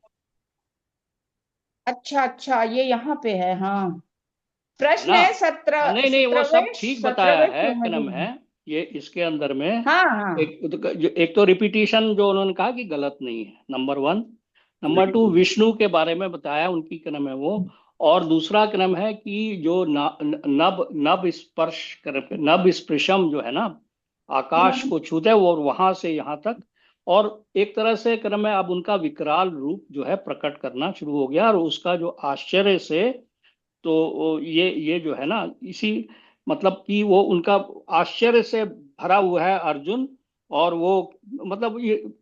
S5: अच्छा, ये यहाँ पे है। हाँ, प्रश्न है 17।
S2: नहीं वो सब ठीक बताया है क्रम है ये इसके अंदर में।
S5: हाँ।
S2: एक तो रिपीटिशन जो उन्होंने कहा कि गलत नहीं है, नंबर 1। नंबर 2, विष्णु के बारे में बताया, उनकी क्रम है वो। और दूसरा क्रम है कि जो नभ स्पर्श नभ स्पृशम जो है ना, आकाश को छूते वो वहां से यहाँ तक, और एक तरह से क्रम है अब उनका विकराल रूप जो है प्रकट करना शुरू हो गया और उसका जो आश्चर्य से, तो ये जो है ना, इसी मतलब कि वो उनका आश्चर्य से भरा हुआ है अर्जुन, और वो मतलब ये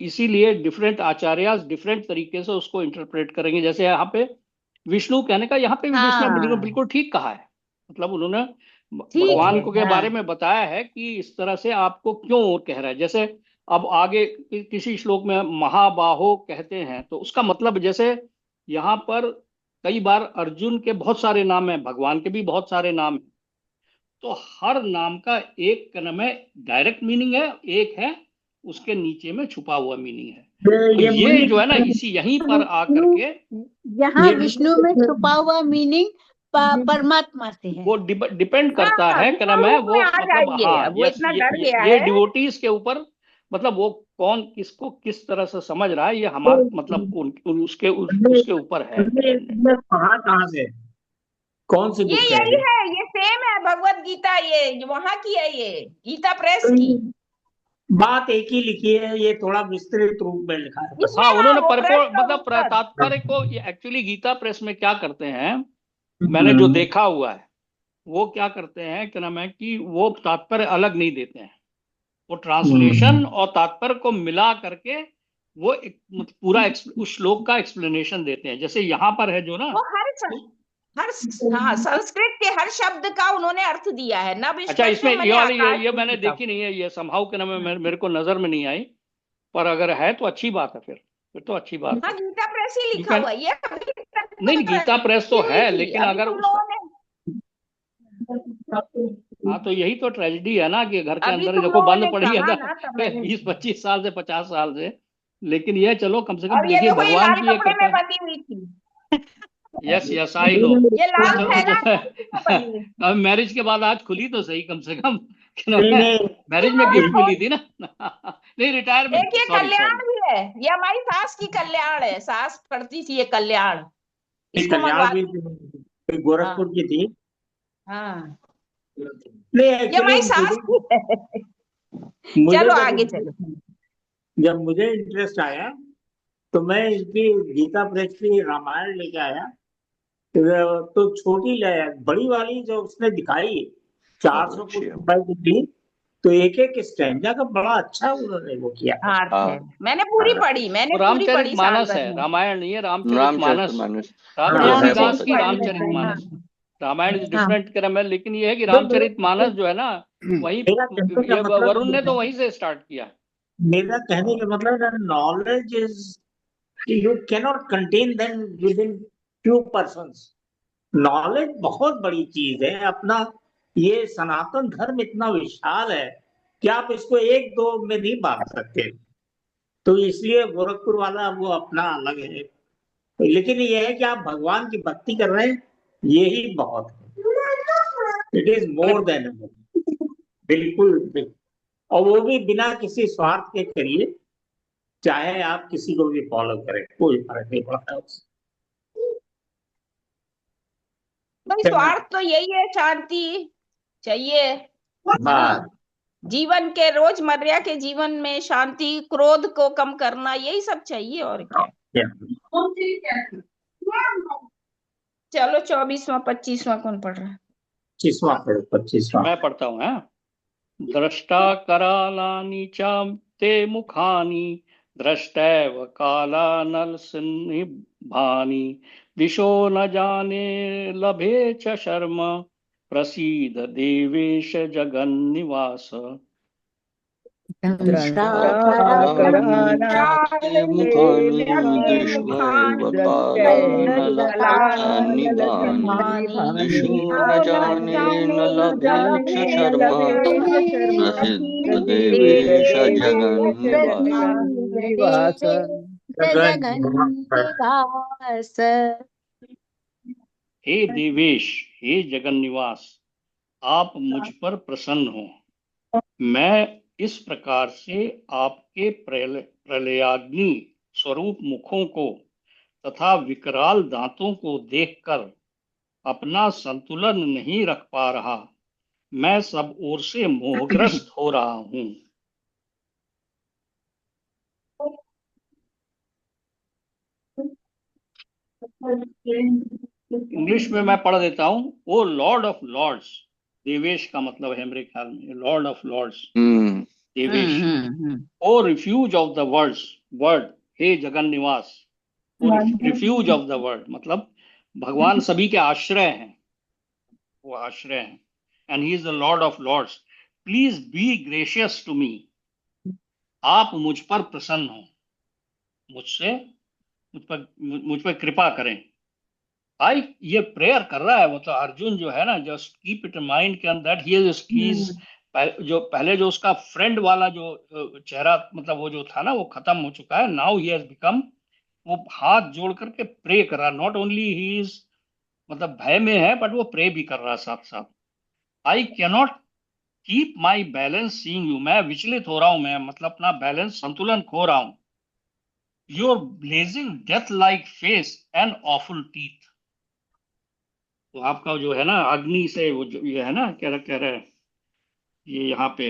S2: इसीलिए डिफरेंट आचार्य डिफरेंट तरीके से उसको इंटरप्रेट करेंगे। जैसे यहाँ पे विष्णु कहने का यहाँ पे भी उसने बिल्कुल ठीक कहा है, मतलब उन्होंने भगवान को के बारे में बताया है कि इस तरह से आपको क्यों कह रहा है। जैसे अब आगे किसी श्लोक में महाबाहो कहते हैं, तो उसका मतलब जैसे यहाँ पर कई बार अर्जुन के बहुत सारे नाम हैं, भगवान के भी बहुत सारे नाम हैं, तो हर नाम का एक क्रम है, डायरेक्ट मीनिंग है, एक है उसके नीचे में छुपा हुआ मीनिंग है। तो ये जो है ना, इसी यहीं पर आकर के
S6: यहाँ विष्णु में छुपा हुआ मीनिंग परमात्मा से है।
S2: वो डिपेंड करता है क्रम है वो, मतलब हाँ
S5: वो इतना डर गया
S2: ये
S5: है।
S2: डिवोटीज के ऊपर, मतलब वो कौन किसको किस तरह से समझ रहा है, ये हमारा मतलब उसके ऊपर है।
S4: कहाँ से, कौन सी बुक है?
S5: यही है, ये सेम है भगवत गीता, ये वहां की है, ये गीता प्रेस की।
S4: बात एक ही लिखी है, ये थोड़ा विस्तृत रूप में लिखा है बस।
S5: इसमें
S2: हाँ,
S5: हाँ
S2: उन्होंने
S5: वो
S2: परपोर्ट
S5: प्रश्न
S2: मतलब
S5: उत्तर।
S2: तात्पर्य को, एक्चुअली गीता प्रेस में क्या करते हैं, मैंने जो देखा हुआ है, वो क्या करते हैं, क्या नाम है, कि वो तात्पर्य अलग नहीं देते हैं, वो ट्रांसलेशन और तात्पर्य को मिला करके वो एक पूरा उस श्लोक का एक्सप्लेनेशन देते हैं। जैसे यहाँ पर है जो ना,
S5: वो हर हाँ संस्कृत के हर शब्द का उन्होंने अर्थ दिया है। नभ
S2: अच्छा, इसमें
S5: स्पर्शम
S2: ये
S5: मैंने
S2: वाली
S5: आकाश
S2: ये
S5: को
S2: मैंने
S5: लिखा।
S2: देखी नहीं है, ये संभाव के नाम में मेरे को नजर में नहीं आई, पर अगर है तो अच्छी बात है, फिर तो अच्छी बात
S5: हाँ
S2: है।
S5: गीता प्रेस ही
S2: यू
S5: लिखा
S2: कैन,
S5: हुआ है ये, अभी तक
S2: नहीं
S5: तो
S2: नहीं, गीता प्रेस तो
S5: ट्रेजेडी हुई
S2: है,
S5: थी,
S2: लेकिन
S5: अभी
S2: अगर
S5: उन
S2: उसका,
S5: लोगों ने
S2: हाँ तो यही तो ट्रेजेडी है ना, कि घर के
S5: अभी
S2: अंदर
S5: तुम
S2: देखो
S5: लोगों
S2: बंद
S5: ने
S2: पड़ी है
S5: कहा ना तब मैंने,
S2: 20-25 साल से, 50 साल से, लेकिन ये चलो कम से कम
S5: और ये
S2: देखिए
S5: देखो ये
S2: भगवान
S5: लाल
S2: की ये
S5: कपड़े में
S2: कृपा।
S5: बंधी हुई थी,
S2: यस यस आई नो।
S5: ये
S2: तो
S5: लाल
S2: चलो
S5: थैला उसी में बंधी हुई थी।
S2: अब मैरिज के बाद आज खुली तो सही कम से कम, क्या
S4: नहीं
S2: नाम है,
S4: नहीं,
S2: मैरिज में गिफ्ट मिली थी ना नहीं, रिटायरमेंट
S5: एक
S2: पे,
S5: ये
S2: सॉरी
S5: कल्याण
S2: सॉरी।
S5: भी है, ये हमारी सास की कल्याण है, सास पढ़ती थी ये कल्याण, इसको
S4: कल्याण
S5: मंगवा
S4: भी
S5: दो।
S4: गोरखपुर
S5: हाँ
S4: की थी।
S5: हाँ,
S4: नहीं
S5: ये
S4: एक्चुअली
S5: हमारी सास
S4: मुझे
S5: की है।
S4: मुझे
S5: चलो
S4: जब
S5: आगे चलो।
S4: जब मुझे इंटरेस्ट आया तो मैं इनकी गीता प्रेस की रामायण लेके आया। तो छोटी बड़ी वाली जो उसने दिखाई,
S1: बहुत
S4: 400
S1: अच्छी
S4: फुट
S1: है।
S4: लंबाई की थी। तो एक एक स्टैंजा का बड़ा अच्छा उन्होंने वो किया है।
S5: हाँ अर्थ है,
S1: हाँ
S5: मैंने
S2: वो
S5: पूरी पढ़ी साल
S2: रामचरितमानस
S5: भर
S2: है,
S5: में।
S2: रामायण नहीं है, रामचरितमानस।
S1: रामचरितमानस
S4: हाँ
S1: जो है
S2: तुलसीदास
S1: बहुत
S2: की
S1: अच्छा है।
S5: हाँ
S2: रामचरितमानस। रामायण इज
S6: हाँ
S2: डिफरेंट क्रम है, लेकिन ये है कि
S4: तो
S2: रामचरितमानस जो है ना, वही,
S4: मेरा कहने का
S2: ये
S4: मतलब
S2: वरुण
S4: ये
S2: ने तो
S4: है,
S2: वहीं से स्टार्ट किया।
S4: मेरा कहने का मतलब है knowledge is, you cannot contain them with in few persons. Knowledge बहुत बड़ी चीज है अपना। ये सनातन धर्म इतना विशाल है कि आप इसको एक दो में नहीं बांट सकते। तो इसलिए गोरखपुर वाला वो अपना अलग है। लेकिन ये है कि आप भगवान की भक्ति कर रहे हैं, यही बहुत है। It is more
S2: correct.
S4: Then, बिल्कुल बिल्कुल। और वो भी बिना किसी स्वार्थ के करिए, चाहे आप किसी को भी फॉलो करें, कोई फर्क नहीं पड़ता उससे।
S5: भाई स्वार्थ तो यही है, शांति चाहिए, है ना,
S4: हाँ
S5: जीवन के रोजमर्रा के जीवन में शांति, क्रोध को कम करना, यही सब चाहिए और क्या। चलो 24वां 25वां कौन पढ़ रहा है?
S4: 25वां पढ़ो, 25वां।
S2: मैं पढ़ता हूँ, हाँ। द्रष्टा करालानि च ते मुखानि, द्रष्टैव कालानलसन्निभानि, दिशो न जाने लभे च शर्म, प्रसीद देवेश जगन्निवास।
S6: दंष्टा
S3: द्रष्टा
S1: करालानि
S3: करालानि
S1: मुखानि
S3: मुखानि
S1: दृष्ट्वैव कालानलसन्निभानि
S3: दृष्टैर्नलसन्निभानि
S1: दिशो न जाने न
S3: न
S1: लभे च
S3: जाने न
S1: शर्मा
S3: लभे च शर्म
S1: प्रसीद
S3: प्रसीद
S1: देवेश
S3: देवेश
S1: जगन्निवास।
S3: जगन्निवास।
S6: जगन्निवास।
S2: हे देवेश, हे जगन्निवास, आप मुझ पर प्रसन्न हो। मैं इस प्रकार से आपके प्रलयाग्नि स्वरूप मुखों को तथा विकराल दांतों को देखकर अपना संतुलन नहीं रख पा रहा। मैं सब ओर से मोहग्रस्त हो रहा हूं। इंग्लिश में मैं पढ़ देता हूं। O lord of lords, Devesh का मतलब है मेरे ख्याल में lord of lords,
S1: hmm
S2: Devesh. O refuge of the words, word, हे जगन निवास। वो रिफ्यूज ऑफ द वर्ड मतलब भगवान सभी के आश्रय हैं, वो आश्रय हैं। And he is the lord of lords, please be gracious to me. आप मुझ पर प्रसन्न हो, मुझसे, मुझ पर कृपा करें। भाई ये प्रेयर कर रहा है वो तो अर्जुन जो है ना, just keep it in mind के अंदर ही इज, जो पहले जो उसका फ्रेंड वाला जो चेहरा मतलब वो जो था ना, वो खत्म हो चुका है। नाउ ही हैज बिकम, वो हाथ जोड़ करके प्रे कर रहा, नॉट ओनली ही इज मतलब भय में है, बट वो प्रे भी कर रहा है साथ साथ। I cannot keep my balance seeing you, मैं विचलित हो रहा हूं, मैं मतलब अपना बैलेंस संतुलन खो रहा हूं। Your blazing death like face and awful teeth, तो आपका जो है ना अग्नि से वो जो ये है ना, कह रहे ये यहाँ पे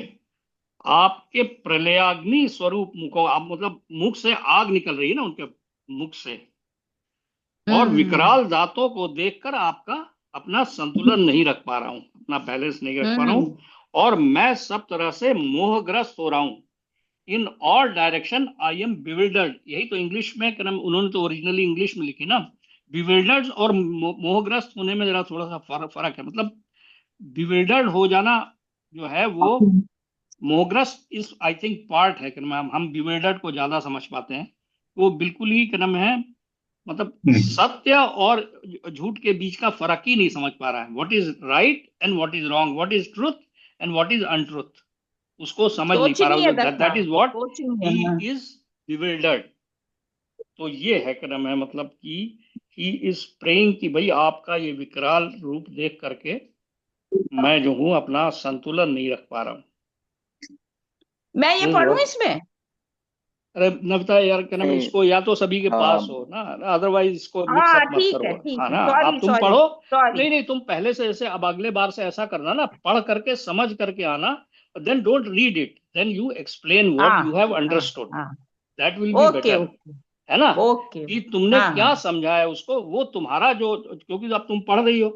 S2: आपके प्रलयाग्नि स्वरूप मुखो, आप मतलब मुख से आग निकल रही है ना उनके मुख से, और विकराल दांतों को देखकर आपका अपना संतुलन नहीं रख पा रहा हूं, अपना बैलेंस नहीं रख पा रहा हूं, और मैं सब तरह से मोहग्रस्त हो रहा हूं। In all direction I am bewildered. यही तो इंग्लिश में क्या नाम, उन्होंने तो ओरिजिनली इंग्लिश में लिखी ना, बिविल्डर्ड और मोहग्रस्त होने में जरा थोड़ा सा फर्क है। मतलब बिविल्डर्ड हो जाना जो है वो, मोहग्रस्त इस आई थिंक पार्ट है कि हम बिविल्डर्ड को ज्यादा समझ पाते हैं। वो बिल्कुल ही क्या नाम है, मतलब सत्य और झूठ के बीच का फर्क ही नहीं समझ पा रहा है। What is right and what is wrong, what is truth and what is untruth, उसको समझ नहीं पा रहा। That is what he is bewildered. तो ये है क्या नाम है, मतलब कि ही इज प्रेइंग कि भाई आपका ये विकराल रूप देख करके मैं जो हूं अपना संतुलन नहीं रख पा रहा हूँ।
S5: मैं ये पढ़ूं इसमें?
S2: अरे नविता यार क्या नाम है,
S1: नहीं,
S2: इसको या तो सभी के पास
S1: हाँ
S2: हो ना, अदरवाइज इसको मिक्स
S5: हाँ
S2: अप मत
S5: ठीक है,
S2: करो।
S5: ठीक
S2: हाँ
S5: है,
S2: ना,
S5: सॉरी
S2: अब तुम
S5: सॉरी
S2: पढ़ो।
S5: सॉरी।
S2: नहीं नहीं, तुम पहले से ऐसे, अब अगले बार से ऐसा करना ना, पढ़ करके समझ करके आना, then don't read it, then you explain what
S5: हाँ
S2: यू हैव
S5: हाँ
S2: अंडरस्टूड,
S5: हाँ,
S2: that will be
S5: okay
S2: better.
S5: Okay
S2: है ना,
S5: ओके।
S2: कि तुमने
S5: हाँ
S2: क्या
S5: हाँ,
S2: समझा है उसको, वो तुम्हारा जो, क्योंकि अब तुम पढ़ रही हो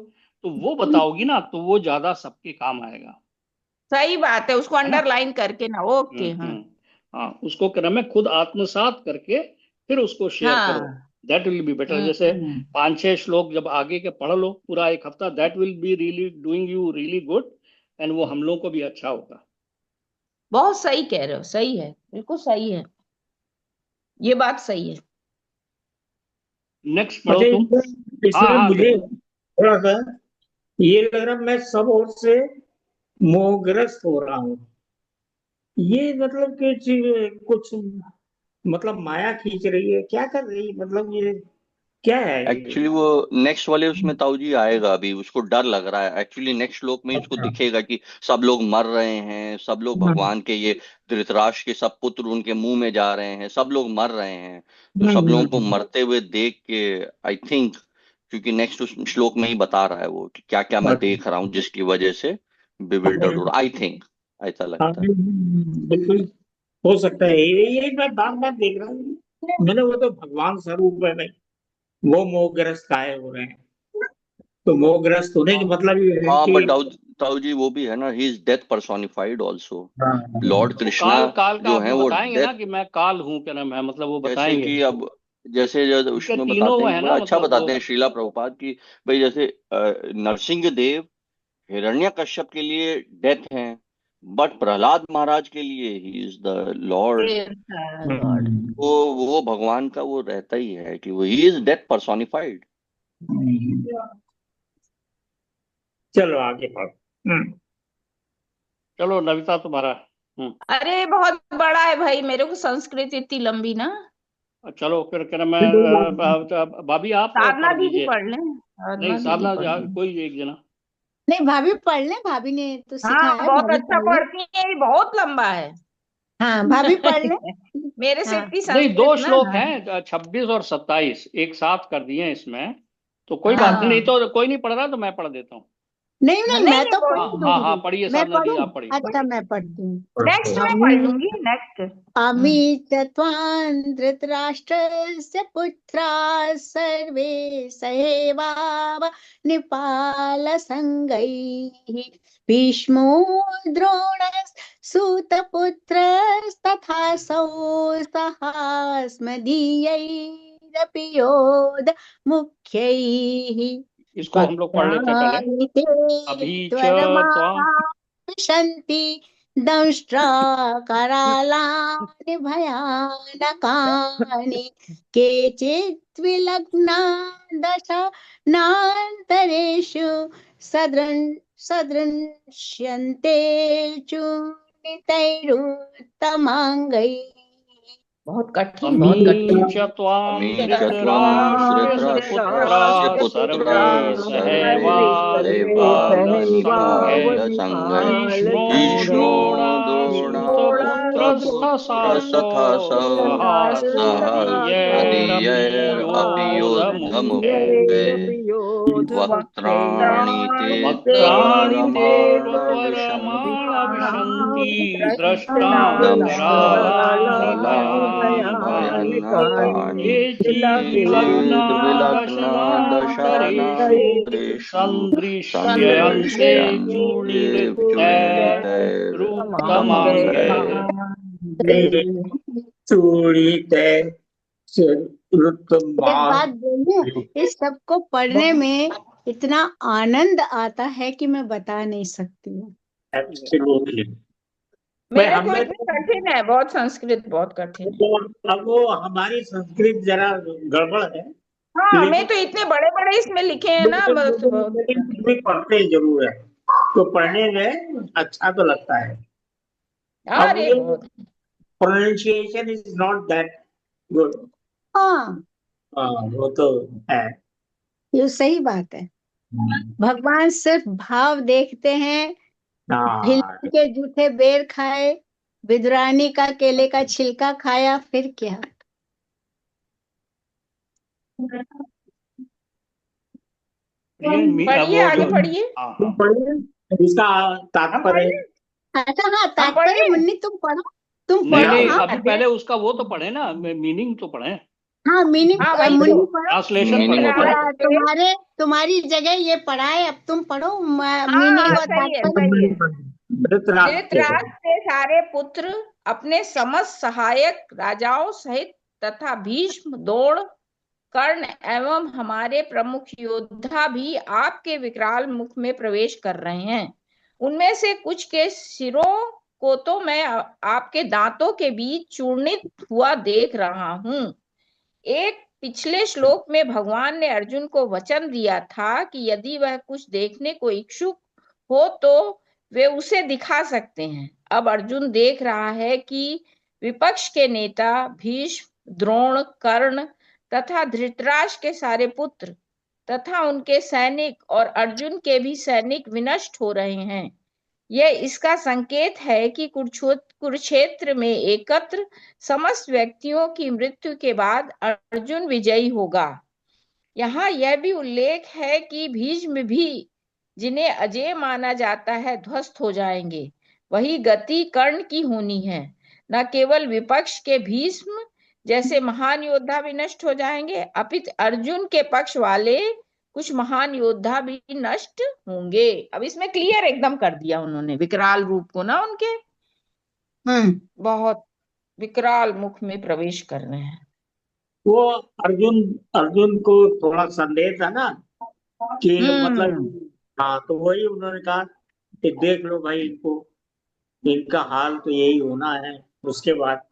S2: तो वो बताओगी ना, तो वो ज्यादा सबके काम आएगा।
S5: सही बात है, उसको
S2: है ना।
S5: अंडरलाइन करके ना, ओके। हाँ
S2: हाँ, उसको क्या नाम है, खुद आत्मसात करके फिर उसको शेयर करो,
S5: हाँ।
S2: That will be better. जैसे
S5: हम्म।
S2: 5-6 श्लोक जब आगे के पढ़ लो पूरा एक हफ्ता, that will be really doing you really good, and वो हम लोग को भी अच्छा होगा।
S5: बहुत सही कह रहे हो, सही है, बिल्कुल सही है, ये बात सही है।
S2: नेक्स्ट पढ़ो
S4: अच्छा,
S2: तुम।
S4: इसमें
S2: हाँ
S4: इसमें
S2: हाँ
S4: मुझे
S2: बिल्कुल।
S4: थोड़ा सा ये लग रहा, मैं सब ओर से मोहग्रस्त हो रहा हूँ। ये मतलब कि कुछ, मतलब माया खींच रही है, क्या कर रही है, मतलब ये क्या है ये?
S1: एक्चुअली वो नेक्स्ट वाले उसमें ताऊ जी आएगा, अभी उसको डर लग रहा है। एक्चुअली नेक्स्ट श्लोक में उसको
S4: अच्छा।
S1: दिखेगा कि सब लोग मर रहे हैं, सब लोग भगवान के ये धृतराष्ट्र के सब पुत्र उनके मुंह में जा रहे हैं, सब लोग मर रहे हैं। तो सब लोगों को मरते हुए देख के आई थिंक, क्योंकि नेक्स्ट उस श्लोक में ही बता रहा है वो कि क्या क्या मैं
S4: अच्छा।
S1: देख रहा हूँ जिसकी वजह से बिविल्डर्ड हो, आई थिंक ऐसा
S4: हाँ,
S1: लगता है।
S4: बिल्कुल हो सकता है, यही मैं बार बार देख रहा हूँ मैंने। वो तो भगवान स्वरूप है भाई, वो मोहग्रस्त काहे हो रहे हैं? तो मोहग्रस्त होने की मतलब ये है
S1: हाँ
S4: कि,
S1: बट ताऊ ताऊ जी वो भी है ना, he is death personified also.
S4: हाँ,
S1: लॉर्ड
S2: वो
S1: कृष्णा
S2: काल, काल का
S1: जो
S2: आप
S1: है
S2: जो
S1: वो
S2: बताएंगे ना
S1: डेथ,
S2: कि मैं काल हूँ, क्या नाम है, मतलब वो
S1: जैसे
S2: बताएंगे।
S1: कि अब जैसे जो
S2: उनके
S1: उसमें
S2: तीनों
S1: बताते
S2: वो
S1: हैं कि
S2: है
S1: बड़ा
S2: ना,
S1: अच्छा
S2: मतलब वो।
S1: बताते हैं श्रीला प्रभुपाद की, भाई जैसे नरसिंह देव हिरण्यकश्यप के लिए डेथ है, बट प्रहलाद महाराज के लिए ही इज द लॉर्ड।
S5: गॉड।
S1: वो भगवान का वो रहता ही है कि वो ही इज डेथ पर्सोनिफाइड।
S4: चलो आगे बढ़ो।
S2: चलो नविता तुम्हारा।
S5: अरे बहुत बड़ा है भाई, मेरे को संस्कृत इतनी लंबी ना।
S2: चलो फिर क्या नाम है, भाभी आप
S5: साधना
S2: पढ़
S5: दीदी
S2: दीजिए।
S5: पढ़ लें,
S2: नहीं
S5: साधना दीदी
S2: साधना,
S5: पढ़ लें।
S2: कोई एक जना।
S6: नहीं, भाभी पढ़ ले, भाभी ने तो
S5: हाँ
S6: सिखाया है,
S5: बहुत
S6: भाभी
S5: अच्छा
S6: पढ़ ले।
S5: पढ़ती है, ये बहुत लंबा है।
S6: हाँ, भाभी पढ़ ले।
S5: मेरे से
S6: हाँ,
S5: इतनी
S2: नहीं,
S5: संस्कृत
S2: 2
S5: ना।
S2: श्लोक हैं, 26 और 27 एक साथ कर दिए हैं इसमें, तो कोई बात नहीं,
S6: हाँ।
S2: नहीं
S5: हाँ
S2: तो कोई नहीं पढ़ रहा तो मैं पढ़ देता हूँ।
S6: नहीं
S5: हाँ,
S6: नहीं,
S5: नहीं
S6: मैं
S5: नहीं
S6: तो
S5: कोई
S6: पढ़
S2: हाँ
S5: नहीं।
S2: हाँ हाँ,
S6: दूंगी।
S2: पढ़िए
S6: मैं
S2: साधना दी,
S6: पढ़ूं?
S2: आप पढ़िए।
S6: अच्छा, मैं पढ़ती हूँ।
S5: नेक्स्ट में पढ़
S6: अमी
S5: लूंगी, नेक्स्ट।
S6: अमी त्वां धृतराष्ट्रस्य पुत्राः सर्वे सहैवाव निपालसङ्गैः भीष्मो द्रोणस्सुतपुत्रस्तथासौ सहास्मदीयैरपि योधमुख्यैः
S2: इसको हम लोग पढ़ लेते हैं पहले।
S6: वक्त्राणि ते
S2: अभी च त्वां,
S6: त्वरमाविशन्ति दंष्ट्रा करालानि भयानकानि केचित् विलग्ना दशनान्तरेषु सदृश्यन्ते चूर्णितैरुत्तमाङ्गैः।
S5: बहुत कठिन,
S2: अमी
S5: बहुत कठिन।
S2: च त्वां
S1: अमी च त्वं
S2: धृतराष्ट्रस्य पुत्राः
S1: धृतराष्ट्रस्य
S2: सर्वे
S1: पुत्राः सर्वे
S2: सहैवावनिपालसङ्घैः
S1: सहैवावनिपालसङ्घैः
S2: भीष्मो
S1: भीष्मो
S2: द्रोणः
S1: द्रोणः
S2: सुतपुत्रः प्रस्थसासो
S1: प्रस्थसासो
S2: सहस्रदीयैरपि योधमुखे
S1: वक्त्राणि ते
S2: वक्त्राणि ते
S1: त्वरमाणा
S2: त्वरमाणविशन्ति
S1: द्रष्टां
S2: द्रष्टारमलाभयानकानि केचिद्विलग्ना दशनान्तरेषु सन्दृश्यन्ते चूर्णितैरुत्तमाङ्गे।
S6: एक बात बोलूं, इस सबको पढ़ने में इतना आनंद आता है कि मैं बता नहीं सकती हूँ।
S5: मेरे को इतनी कठिन है, बहुत संस्कृत बहुत कठिन है।
S4: अब वो हमारी संस्कृत जरा गड़बड़ है।
S5: हाँ, मैं तो इतने बड़े बड़े इसमें लिखे हैं ना, बस
S4: भी पढ़ते जरूर है, तो पढ़ने में अच्छा तो लगता है।
S5: अरे
S4: pronunciation is not that good.
S6: हाँ,
S4: वो तो है,
S6: ये सही बात है। भगवान सिर्फ भाव देखते हैं। भिल्ली के जूठे बेर खाए, विदुरानी का केले का छिलका खाया, फिर क्या?
S5: पढ़िए, आगे पढ़िए।
S4: इसका तात्पर्य।
S6: अच्छा, हाँ, तात्पर्य मुन्नी तुम पढ़ो, तुम पढ़ो।
S2: नहीं,
S6: हाँ,
S2: अभी पहले उसका वो तो पढ़े ना, मीनिंग तो पढ़े।
S6: हाँ, मीनिंग मुन्नी पढ़ो,
S2: ट्रांसलेशन
S6: तुम्हारी जगह ये पढ़ा है, अब तुम पढ़ो मीनिंग और तात्पर्य।
S5: धृतराष्ट्र के सारे पुत्र अपने समस्त सहायक राजाओं सहित तथा भीष्म, द्रोण, कर्ण एवं हमारे प्रमुख योद्धा भी आपके विकराल मुख में प्रवेश कर रहे हैं। उनमें से कुछ के सिरों को तो मैं आपके दांतों के बीच चूर्णित हुआ देख रहा हूं। एक पिछले श्लोक में भगवान ने अर्जुन को वचन दिया था कि यदि वह कुछ देखने को इच्छुक हो तो वे उसे दिखा सकते हैं। अब अर्जुन देख रहा है कि विपक्ष के नेता भीष्म, द्रोण, कर्ण तथा धृतराष्ट्र के सारे पुत्र तथा उनके सैनिक और अर्जुन के भी सैनिक विनष्ट हो रहे हैं। यह इसका संकेत है कि कुरुक्षेत्र में एकत्र समस्त व्यक्तियों की मृत्यु के बाद अर्जुन विजयी होगा। यहाँ यह भी उल्लेख है कि भीष्म भी, जिन्हें अजेय माना जाता है, ध्वस्त हो जाएंगे। वही गति कर्ण की होनी है। न केवल विपक्ष के भीष्म जैसे महान योद्धा भी नष्ट हो जाएंगे, अपितु अर्जुन के पक्ष वाले कुछ महान योद्धा भी नष्ट होंगे। अब इसमें क्लियर एकदम कर दिया उन्होंने विकराल रूप को ना उनके। बहुत विकराल मुख में प्रवेश कर रहे हैं।
S4: वो अर्जुन को थोड़ा संदेह था ना कि मतलब, हाँ, तो वही उन्होंने कहा कि देख लो भाई, इनका हाल तो यही होना है। उसके बाद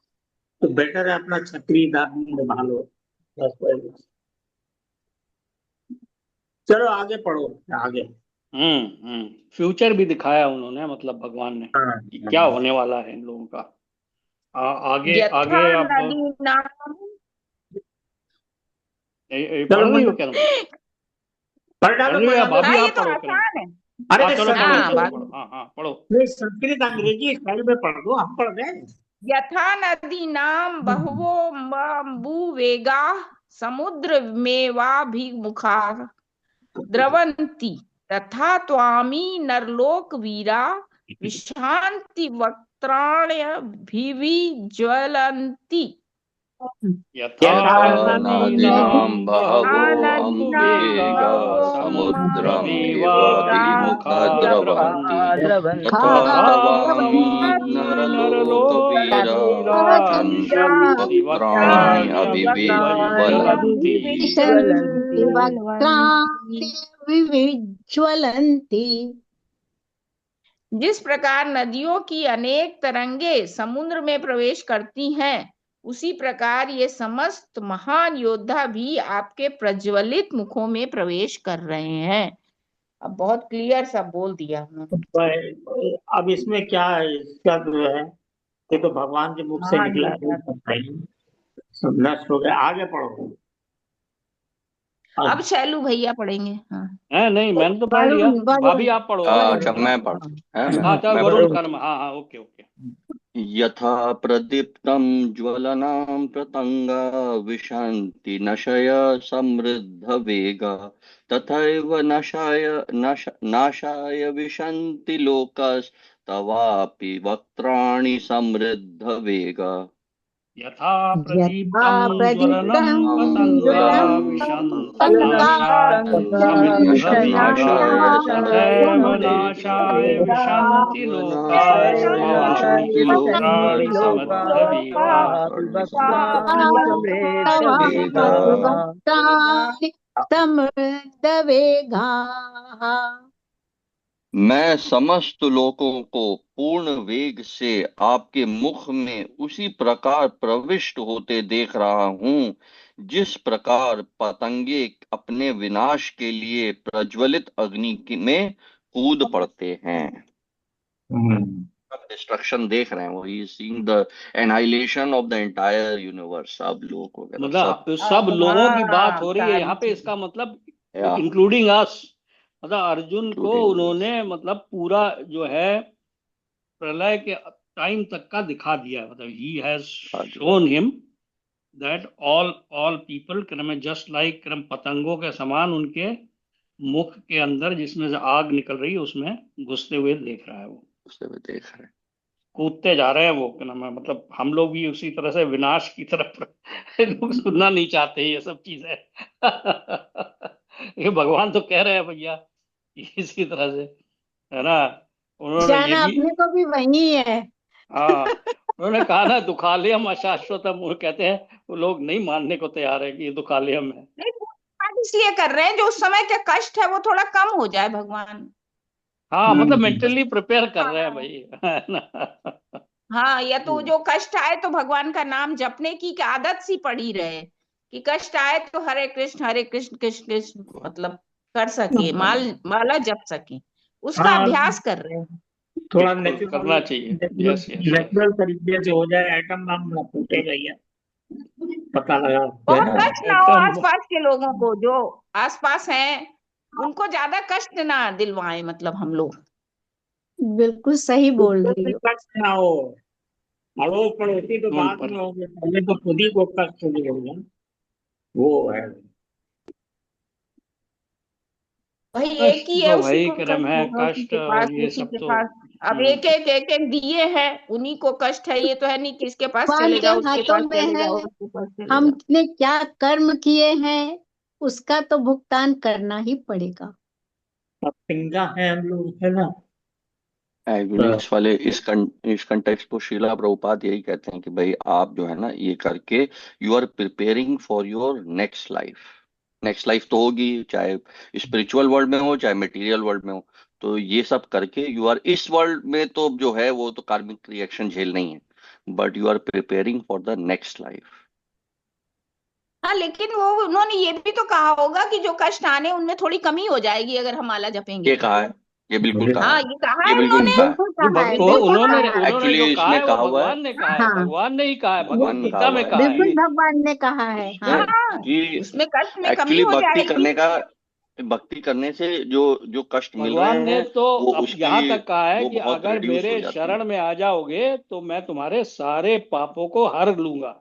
S4: तो बेटर है अपना क्षत्रिय धर्म निभा लो। चलो आगे पढ़ो, आगे।
S2: फ्यूचर भी दिखाया उन्होंने, मतलब भगवान ने क्या होने वाला है इन लोगों का। आगे आगे आप पढ़ रही हो क्या? पढ़ रही हो भाभी? आप पढ़ो।
S4: अरे
S2: चलो पढ़ो। पढ़ो।
S4: संस्कृत अंग्रेजी स्टाइल में पढ़ दो, हम पढ़ रहे हैं।
S5: यथा नदी नाम बहवो वेगा समुद्र मेवाभिमुखा द्रवन्ति तथा त्वामी नरलोक वीरा विशांति वक्त्राण्यभिविज्वलन्ति।
S1: यथा नदीनां बहवो समुद्रमेवाभिमुखा द्रवन्ति तथा तवामी नरलोकवीरा विशन्ति वक्त्राणि
S6: विज्वलन्ति।
S5: जिस प्रकार नदियों की अनेक तरंगे समुद्र में प्रवेश करती हैं, उसी प्रकार ये समस्त महान योद्धा भी आपके प्रज्वलित मुखों में प्रवेश कर रहे हैं। अब बहुत क्लियर सा बोल दिया उन्होंने।
S4: अब इसमें क्या है, इसका जो है ये तो भगवान के मुख से निकला है, नष्ट हो गया। आगे पढ़ो।
S5: अब शैलू भैया पढ़ेंगे।
S2: नहीं, मैंने तो पढ़ लिया। भाभी आप पढ़ो।
S1: अच्छा, मैं पढ़।
S2: वरुण कर्म। हाँ, ओके।
S1: यथा प्रदीप्तं ज्वलनां प्रतंगा विशन्ति नशय समृद्धवेगा तथैव नाशाय विशन्ति लोकस्तवापि वक्त्राणि समृद्धवेगा।
S2: यथा
S6: यथा
S2: प्रदीप्तं ज्वलनं
S6: प्रदीप्तं
S2: पतंगा
S6: ज्वलं
S2: विशन्ति नाशाय समिद्धवेगा
S1: नाशाय
S2: तथैव नाशाय
S1: समृद्धवेगा
S2: विशन्ति लोकास्त्वापि
S1: विनाशाय
S2: वक्त्राणि समृद्धवेगा।
S3: वक्त्राणि समृद्धवेगा।
S6: भक्तानि समृद्ध वेगाः।
S1: मैं समस्त लोकों को पूर्ण वेग से आपके मुख में उसी प्रकार प्रविष्ट होते देख रहा हूं जिस प्रकार पतंगे अपने विनाश के लिए प्रज्वलित में कूद पड़ते हैं। डिस्ट्रक्शन देख रहे हैं वो, he seeing the annihilation of the entire universe. सब लोग वगैरह सब
S2: मतलब सब लोगों की बात हो रही है यहाँ पे,
S5: सारी
S2: इसका मतलब
S1: या
S2: इंक्लूडिंग अस। मतलब अर्जुन को
S1: including
S2: उन्होंने मतलब पूरा जो है प्रलय के टाइम तक का दिखा दिया। मतलब he has shown him that all people क्रम जस्ट लाइक क्रम पतंगों के समान उनके मुख के अंदर जिसमें से आग निकल रही है उसमें घुसते हुए देख रहा है। वो
S1: उससे भी देख रहे हैं।
S2: कूदते जा रहे हैं वो, क्या नाम है, मतलब हम लोग भी उसी तरह से विनाश की तरफ लोग सुनना नहीं चाहते ये सब चीजें। ये भगवान तो कह रहे हैं भैया इसी तरह से, है ना। उन्होंने ये
S6: जाना
S2: भी,
S6: अपने को भी वही है।
S2: हाँ उन्होंने कहा ना दुखालयम अशाश्वतम, वो कहते हैं वो लोग नहीं मानने को तैयार है कि ये दुखालयम है।
S5: नहीं, वो बात इसलिए कर रहे हैं जो उस समय के कष्ट है वो थोड़ा कम हो जाए भगवान।
S2: हाँ मतलब मेंटली प्रिपेयर कर रहे हैं
S5: हाँ
S2: भाई, है ना।
S5: हाँ, या तो जो कष्ट आए तो भगवान का नाम जपने की आदत सी पड़ी रहे कि कष्ट आए तो हरे कृष्ण कृष्ण कृष्ण मतलब कर सके, माला जप सके, उसका
S4: हाँ,
S5: अभ्यास कर रहे हैं।
S4: थोड़ा
S2: बिल्कुल करना चाहिए। Yes yes yes.
S4: नेचुरल तरीके से हो जाए, एटम बम ना फूटे भैया, पता लगा है
S5: बहुत
S4: ना।
S5: कष्ट ना हो
S2: एटम,
S5: आसपास के लोगों को, जो आसपास हैं उनको ज्यादा कष्ट ना दिलवाएं, मतलब हम लोग।
S6: बिल्कुल सही बोल
S4: उसको
S6: रही
S4: भी
S6: हो।
S4: कष्ट ना हो, अड़ोस पड़ोसी तो
S2: उन
S4: बाद
S2: पर
S4: में हो गए, पहले तो खुद ही को कष्ट नहीं होगा, वो है।
S5: भाई एक
S2: कष्ट
S5: ही है,
S2: तो
S5: उसी
S2: भाई
S5: को
S2: क्रम
S5: कष्ट
S2: है,
S5: होगा, उसी
S2: कष्ट
S5: के पास,
S2: और ये
S5: उसी
S2: सब
S5: के
S2: तो।
S5: पास। अब एक एक दिए हैं, उन्हीं को कष्ट है। ये तो है नहीं कि इसके पास
S6: भगवान
S5: चले
S6: के
S5: जाओ, उसके
S6: हाथों
S5: पास
S6: में
S5: चले
S6: है
S5: जाओ, उसके पास चले जाओ।
S6: हमने क्या कर्म किए हैं, उसका तो भुगतान करना ही पड़ेगा।
S4: अब पिंगा है हम लोग, है ना। तो
S1: यूनिक्स वाले इस कंटेक्स्ट को शीला प्रभुपाद यही कहते हैं कि भाई आप जो है ना ये करके you are preparing for your next life. Next life तो होगी, चाहे स्पिरिचुअल वर्ल्ड में हो चाहे मटेरियल वर्ल्ड में हो। तो ये सब करके यू आर इस वर्ल्ड में तो जो है वो तो कार्मिक रिएक्शन झेलना ही है, but you are preparing for the next life.
S5: हाँ, लेकिन वो उन्होंने ये भी तो कहा होगा कि जो कष्ट आने उनमें थोड़ी कमी हो जाएगी अगर हम माला जपेंगे
S1: ये
S5: तो।
S1: कहा है, ये बिल्कुल कहा
S5: हाँ,
S1: है,
S5: ये कहा
S1: ये
S5: है
S1: बिल्कुल
S5: उन्होंने।
S1: कहा है।
S6: बिल्कुल
S2: ये
S6: कहा है,
S5: बिल्कुल
S6: बिल्कुल
S2: उन्होंने
S6: कहा
S5: कहा
S6: है।
S2: उन्होंने जो
S1: एक्चुअली
S2: कहा
S1: इसमें
S2: है वो
S1: कहा हुआ है,
S2: भगवान ने कहा है,
S6: हाँ,
S2: भगवान ने ही कहा है, भगवत
S1: भगवान ने कहा
S2: गीता
S1: हुआ
S2: में
S1: है
S2: कहा है।
S6: बिल्कुल
S1: कि
S6: भगवान ने कहा है। हाँ,
S5: हाँ,
S1: कि
S5: उसमें कष्ट में कमी
S1: एक्चुअली
S5: हो जाएगी।
S1: भक्ति करने से जो जो कष्ट मिल रहे
S2: भगवान ने
S1: हैं
S2: तो
S1: वो
S2: अब
S1: उसके
S2: यहाँ
S1: लिए
S2: तक कहा है
S1: वो
S2: कि
S1: बहुत
S2: अगर
S1: रिड्यूस हो
S2: मेरे
S1: जाती है।
S2: शरण में आ जाओगे तो मैं तुम्हारे सारे पापों को हर लूंगा।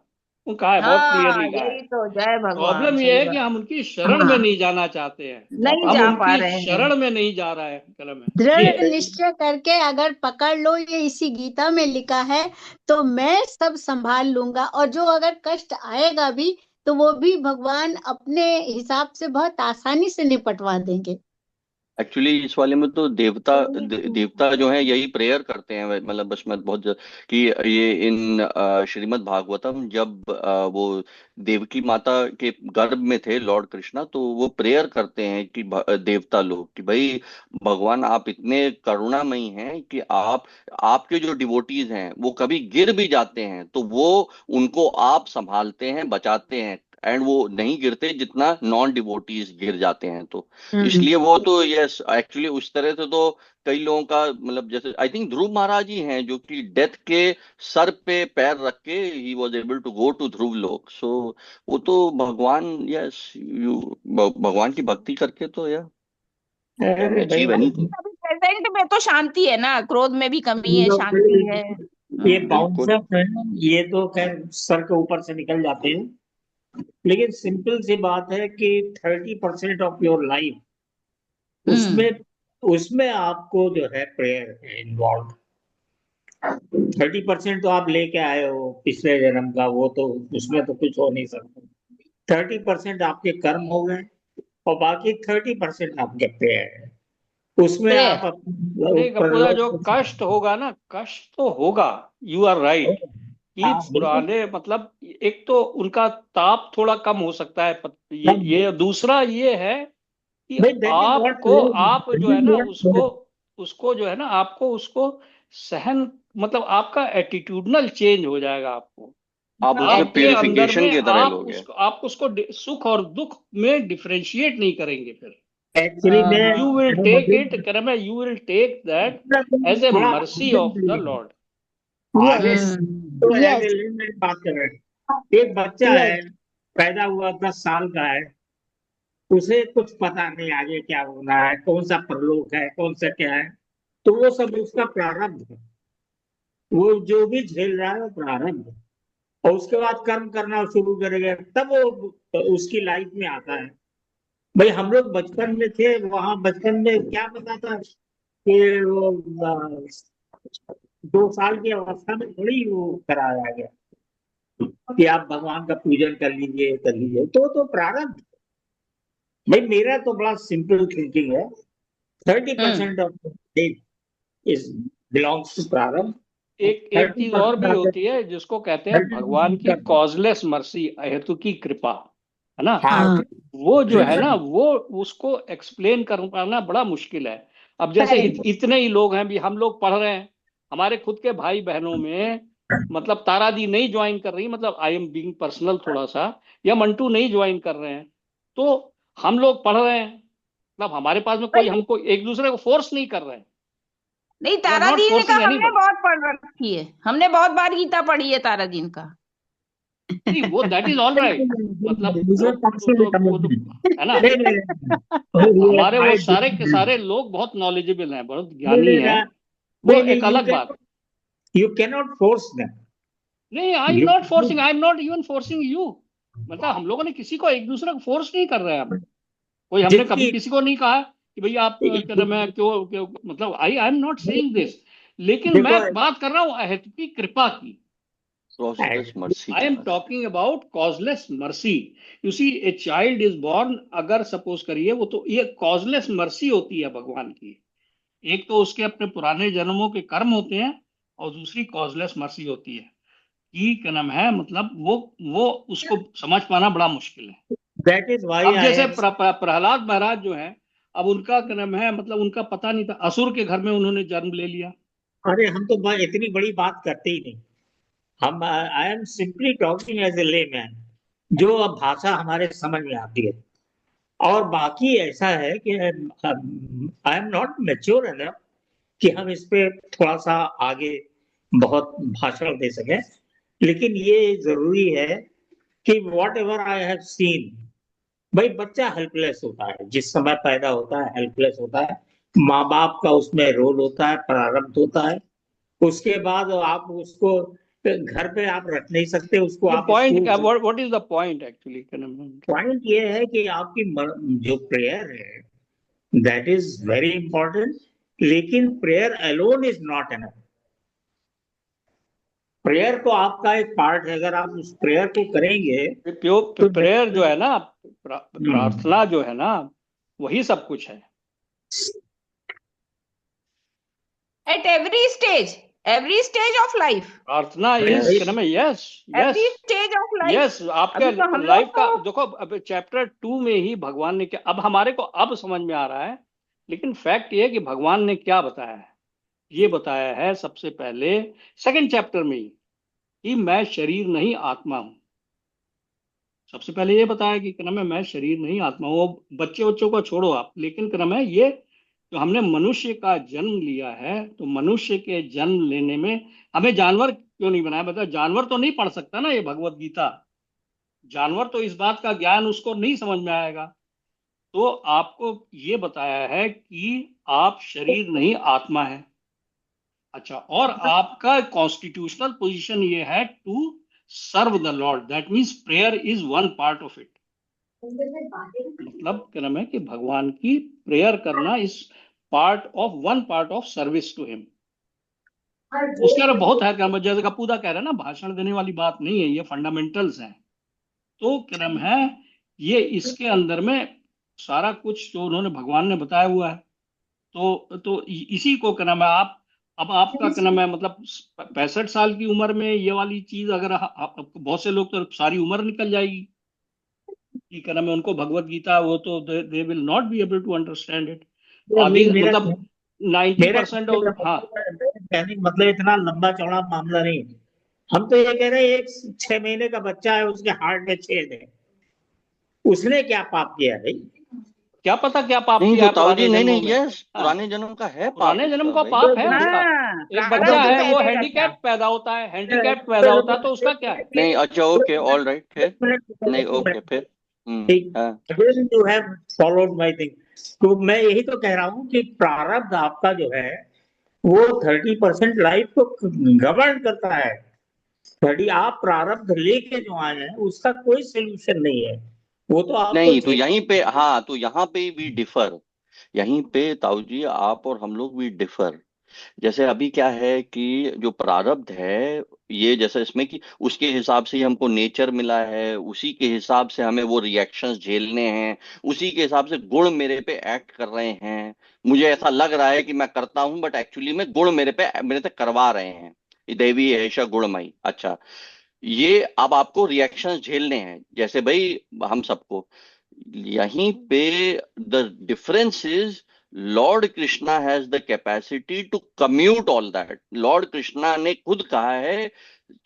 S2: वो कहा है, बहुत
S5: हाँ,
S2: क्लियरली कहा है।
S5: यही तो, जय भगवान,
S2: प्रॉब्लम ये
S5: सही
S2: है कि
S5: बात।
S2: हम उनकी शरण में
S6: हाँ,
S2: नहीं जाना चाहते हैं।
S5: नहीं
S2: हम
S5: जा पा
S2: उनकी
S5: रहे हैं।
S2: शरण में नहीं जा रहा है कलम है ये
S6: दृढ़
S2: है।
S6: निश्चय करके अगर पकड़ लो, ये इसी गीता में लिखा है, तो मैं सब संभाल लूंगा। और जो अगर कष्ट आएगा भी, तो वो भी भगवान अपने हिसाब से बहुत आसानी से निपटवा देंगे।
S1: एक्चुअली इस वाले में तो देवता जो है यही प्रेयर करते हैं, मतलब बस मैं बहुत कि ये इन श्रीमद् भागवतम जब वो देवकी माता के गर्भ में थे लॉर्ड कृष्णा, तो वो प्रेयर करते हैं कि देवता लोग कि भाई भगवान आप इतने करुणामयी हैं कि आप आपके जो डिवोटीज हैं वो कभी गिर भी जाते हैं तो वो उनको आप संभालते हैं, बचाते हैं, एंड वो नहीं गिरते जितना नॉन डिवोटीज गिर जाते हैं। तो
S6: हम्म।
S1: इसलिए वो तो यस एक्चुअली उस तरह से तो कई लोगों का मतलब जैसे आई थिंक ध्रुव महाराज ही हैं जो कि डेथ के सर पे पैर रख के he was able to go to Dhruv Lok. So वो तो भगवान, यस यू भगवान की भक्ति करके तो या कैन
S4: अरे भाई,
S1: अचीव एनीथिंग।
S5: अभी प्रेजेंट में तो शांति है ना, क्रोध में भी कमी
S4: हम
S5: है,
S4: लोग
S5: शांति है।
S4: ये
S1: बिल्कुल।
S4: बाउंसर्स है, ये तो खैर सर के ऊपर से निकल जाते हैं, लेकिन सिंपल सी बात है कि 30% ऑफ योर लाइफ उसमें उसमें आपको जो है प्रेयर है इन्वॉल्व। 30% तो आप लेके आए हो पिछले जन्म का, वो तो उसमें तो कुछ हो नहीं सकता। 30% आपके कर्म हो गए और बाकी 30% आपके प्रेयर है। उसमें
S2: प्रेयर
S4: आप अपने
S2: नहीं, पूरा जो
S4: परलोक
S2: कष्ट होगा ना, कष्ट तो होगा। यू आर राइट कि
S4: हाँ बिल्कुल।
S2: पुराने मतलब एक तो उनका ताप थोड़ा कम हो सकता है, ये दूसरा ये है कि
S4: भाई दैट इज व्हाट
S2: आपको, आप जो है ना उसको,
S4: प्रेयर।
S2: उसको जो है ना आपको उसको सहन, मतलब आपका एटीट्यूडनल चेंज हो जाएगा आपको।
S1: आप उससे
S2: आपके
S4: एग्जैक्टली।
S2: अंदर
S1: प्यूरिफिकेशन
S2: में
S1: की तरह लोगे।
S2: आप उसको सुख और दुख में डिफरेंशिएट नहीं करेंगे फिर।
S4: एक्चुअली
S2: यू विल टेक
S4: मैं
S2: it karma, you will take that as a
S4: थोड़ा
S2: मर्सी ऑफ द लॉर्ड।
S4: आगे तो एज ए
S6: यस
S4: लेमैन बात कर रहे हैं। एक बच्चा
S6: यस
S4: है, पैदा हुआ 10 साल का है, उसे कुछ पता नहीं आगे क्या होना है, कौन सा परलोक है, कौन सा क्या है। तो वो सब उसका प्रारब्ध है, वो जो भी झेल रहा है वो प्रारब्ध है। और उसके बाद कर्म करना शुरू करेगा तब वो उसकी लाइफ में आता है। भाई हम लोग बचपन में थे, वहां बचपन में क्या पता था कि वो 2 साल की अवस्था में थोड़ी वो कराया गया कि आप भगवान का पूजन कर लीजिए। तो प्रारब्ध। भाई मेरा तो बड़ा सिंपल थिंकिंग है, 30% of life is belongs to prarabdha.
S2: एक एक
S4: थर्टी
S2: चीज और
S4: परसेंट
S2: भी
S4: आगे
S2: होती है जिसको कहते हैं भगवान
S4: 30%
S2: की
S4: कर्म।
S2: कॉजलेस मर्सी, अहेतु की कृपा, है ना।
S4: हाँ
S6: हाँ
S2: वो जो है ना
S4: कृपा।
S2: वो उसको एक्सप्लेन कर पाना बड़ा मुश्किल है। अब जैसे
S6: करेक्ट
S2: इतने ही लोग हैं भी, हम लोग पढ़ रहे हैं, हमारे खुद के भाई बहनों में मतलब तारा दी नहीं ज्वाइन कर रही, मतलब आई एम बीइंग पर्सनल थोड़ा सा, या मंटू नहीं ज्वाइन कर रहे हैं, तो हम लोग पढ़ रहे हैं, मतलब हमारे पास में कोई हमको एक दूसरे को फोर्स नहीं कर रहे हैं।
S5: नहीं,
S2: वी आर
S5: तारा
S2: नॉट
S5: दीन का
S2: फोर्सिंग
S5: हमने
S2: एनीबडी।
S5: बहुत पढ़ रखी है, हमने बहुत बार गीता पढ़ी है तारा दीन का।
S2: नहीं, वो दैट इज ऑल राइट, मतलब
S4: मुझे पक्ष में
S2: वो तो है ना।
S4: नहीं नहीं
S2: तो
S4: नहीं, ये
S2: हमारे वो
S4: I
S2: सारे के
S4: disagree।
S2: सारे लोग बहुत नॉलेजेबल हैं, बहुत
S4: नहीं
S2: ज्ञानी
S4: नहीं
S2: हैं, वो
S4: नहीं नहीं,
S2: एक अलग बात है।
S4: You can not force them.
S2: नहीं, I am
S4: you
S2: not forcing, I am not even forcing you. मतलब हम लोगों ने किसी को एक दूसरे को फोर्स नहीं कर रहे हैं हम। कोई हमने कभी
S4: जिसकी
S2: किसी को नहीं कहा कि भाई आप क्या नाम है, क्यों क्यों, मतलब आई एम नॉट सेइंग दिस। लेकिन मैं
S4: देखो
S2: बात कर रहा हूँ अहेतु की कृपा की।
S1: प्रोसेस मर्सी
S2: I
S1: की
S2: am
S1: बात।
S2: talking about causeless mercy. You see, a child is born, अगर सपोज करिए, वो तो ये causeless mercy होती है भगवान की। एक तो उसके अपने पुराने जन्मों के कर्म होते हैं, और दूसरी causeless mercy होती है कि क्या नाम है, मतलब वो उसको समझ पाना बड़ा मुश्किल है।
S4: दैट इज व्हाई
S2: अब
S4: आई
S2: जैसे
S4: हैव।
S2: प्रहलाद महाराज जो है, अब उनका क्या नाम है, मतलब उनका पता नहीं था, असुर के घर में उन्होंने जन्म ले लिया।
S4: अरे हम तो इतनी बड़ी बात करते ही नहीं। हम I am simply talking as a layman, जो अब भाषा हमारे समझ में आती है। और बाकी ऐसा है कि आई एम नॉट मेच्योर एनफ कि हम इस पे थोड़ा सा आगे बहुत भाषण दे सकें। लेकिन ये जरूरी है कि what ever I have seen, भाई बच्चा हेल्पलेस होता है जिस समय पैदा होता है, हेल्पलेस होता है। माँ बाप का उसमें रोल होता है, प्रारब्ध होता है। उसके बाद आप उसको घर पे आप रख नहीं सकते, उसको
S2: ये
S4: आप
S2: पॉइंट
S4: स्कूल।
S2: क्या, what is the point actually, क्या नाम है।
S4: पॉइंट ये है कि आपकी जो प्रेयर है दैट इज वेरी इंपॉर्टेंट। लेकिन prayer alone is not enough. Prayer तो आपका एक पार्ट है, अगर आप उस प्रेयर को करेंगे तो
S2: प्रेयर जो है ना,
S4: हम्म,
S2: प्रार्थना जो है ना, वही सब कुछ है।
S5: At every stage of life,
S2: प्रार्थना इज
S4: भाई
S2: क्या नाम है, yes
S5: every
S2: yes
S5: stage of life।
S2: Yes. आपके
S5: अभी तो हम लोग
S2: लाइफ का
S5: को
S2: देखो, अब चैप्टर 2 में ही भगवान ने क्या, अब हमारे को अब समझ में आ रहा है, लेकिन फैक्ट ये है कि भगवान ने क्या बताया है। ये बताया है सबसे पहले सेकंड चैप्टर में ही कि मैं शरीर नहीं आत्मा हूं। सबसे पहले ये बताया कि क्या नाम है, मैं शरीर नहीं आत्मा हूं। वो बच्चे बच्चों को छोड़ो आप, लेकिन क्या नाम है, ये जो हमने मनुष्य का जन्म लिया है, तो मनुष्य के जन्म लेने में हमें जानवर क्यों नहीं बनाया, बताओ। जानवर तो नहीं पढ़ सकता ना ये भगवत गीता। जानवर तो इस बात का ज्ञान उसको नहीं समझ में आएगा। तो आपको ये बताया है कि आप शरीर नहीं आत्मा है। अच्छा, और आपका कॉन्स्टिट्यूशनल पोजीशन ये है to serve the lord, that means prayer is one part of it. मतलब क्या नाम है कि भगवान की प्रेयर करना is one part of service to him. उसके अंदर बहुत है, क्या नाम है, जैसे कपूदा कह रहे हैं ना, भाषण देने वाली बात नहीं है, ये फंडामेंटल्स हैं। तो क्या नाम है, ये इसके अंदर में सारा कुछ जो उन्होंने भगवान ने बताया हुआ है। तो इसी को क्या नाम है, आप अब आपका क्या नाम है, मतलब 65 साल की उम्र में ये वाली चीज अगर बहुत से लोग तो सारी उम्र निकल जाएगी कि क्या नाम है, उनको भगवत गीता वो तो they will not be able to understand it. अभी
S4: मेरा
S2: मतलब 90% हाँ।
S4: कहने का मतलब इतना लंबा चौड़ा मामला नहीं। हम तो ये कह रहे हैं, एक 6 महीने का बच्चा है, उसके हार्ट में छेद है, उसने क्या पाप किया भाई?
S2: क्या पता क्या पाप
S1: नहीं
S2: किया
S1: तो
S2: है
S1: ताऊ
S2: पुराने
S1: जी, नहीं
S2: जन्मों
S1: नहीं,
S2: में।
S1: यस,
S2: हाँ,
S1: पुराने जन्म का है पाप
S2: पुराने जन्म
S1: उसका
S2: का
S1: भाई।
S2: पाप है उसका।
S5: हाँ,
S2: एक
S5: प्रारब्ध
S2: बच्चा है, वो
S5: पहले रचा।
S2: हैंडीकैप पैदा होता है, हैंडीकैप पैदा होता है, तो उसका क्या है?
S1: नहीं, अच्छा, ओके, ऑल राइट, फिर नहीं, ओके, फिर
S4: ठीक,
S1: हाँ।
S4: Again you have followed my thing. तो मैं यही तो कह रहा हूँ कि प्रारब्ध आपका जो है वो 30% लाइफ को गवर्न करता है। 30 आप प्रारब्ध लेके जो आए हैं उसका कोई सोल्यूशन नहीं है, वो तो आपको
S1: नहीं तो
S4: ठीक।
S1: यहीं पे, हाँ, तो यहाँ पे वी डिफर। यहीं पे ताऊ जी, आप और हम लोग वी डिफर। जैसे अभी क्या है कि जो प्रारब्ध है, ये जैसे इसमें कि उसके हिसाब से ही हमको नेचर मिला है, उसी के हिसाब से हमें वो रिएक्शंस झेलने हैं, उसी के हिसाब से गुण मेरे पे एक्ट कर रहे हैं। मुझे ऐसा लग रहा है कि मैं करता हूं, बट एक्चुअली में गुण मेरे से करवा रहे हैं। दैवी ऐशा गुणमयी। अच्छा, ये अब आपको रिएक्शंस झेलने हैं, जैसे भाई हम सबको। यहीं पे the difference is, lord Krishna has the capacity to commute all that. Lord Krishna ने खुद कहा है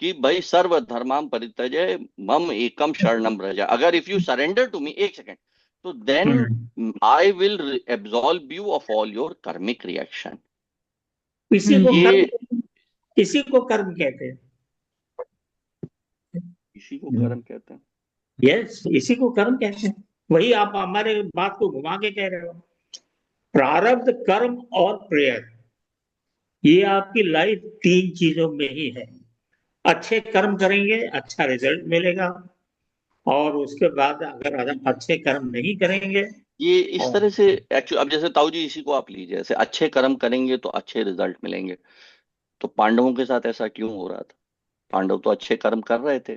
S1: कि भाई सर्व धर्माम परित्यज्य मम एकम शरणम व्रज। अगर if you surrender to me, एक सेकेंड, तो then I will absolve you of all your karmic reaction.
S4: इसी को
S1: ये
S4: कर्म, इसी को कर्म कहते हैं।
S1: इसी को कर्म कहते हैं।
S4: यस, इसी को कर्म कहते हैं। वही आप हमारे बात को घुमा के कह रहे हो। प्रारब्ध, कर्म और प्रेयर, ये आपकी लाइफ 3 चीजों में ही है। अच्छे कर्म करेंगे अच्छा रिजल्ट मिलेगा, और उसके बाद अगर अच्छे कर्म नहीं करेंगे
S1: ये इस
S4: और
S1: तरह से एक्चुअली, अब जैसे ताऊ जी, इसी को आप लीजिए, जैसे अच्छे कर्म करेंगे तो अच्छे रिजल्ट मिलेंगे। तो पांडवों के साथ ऐसा क्यों हो रहा था? पांडव तो अच्छे कर्म कर रहे थे।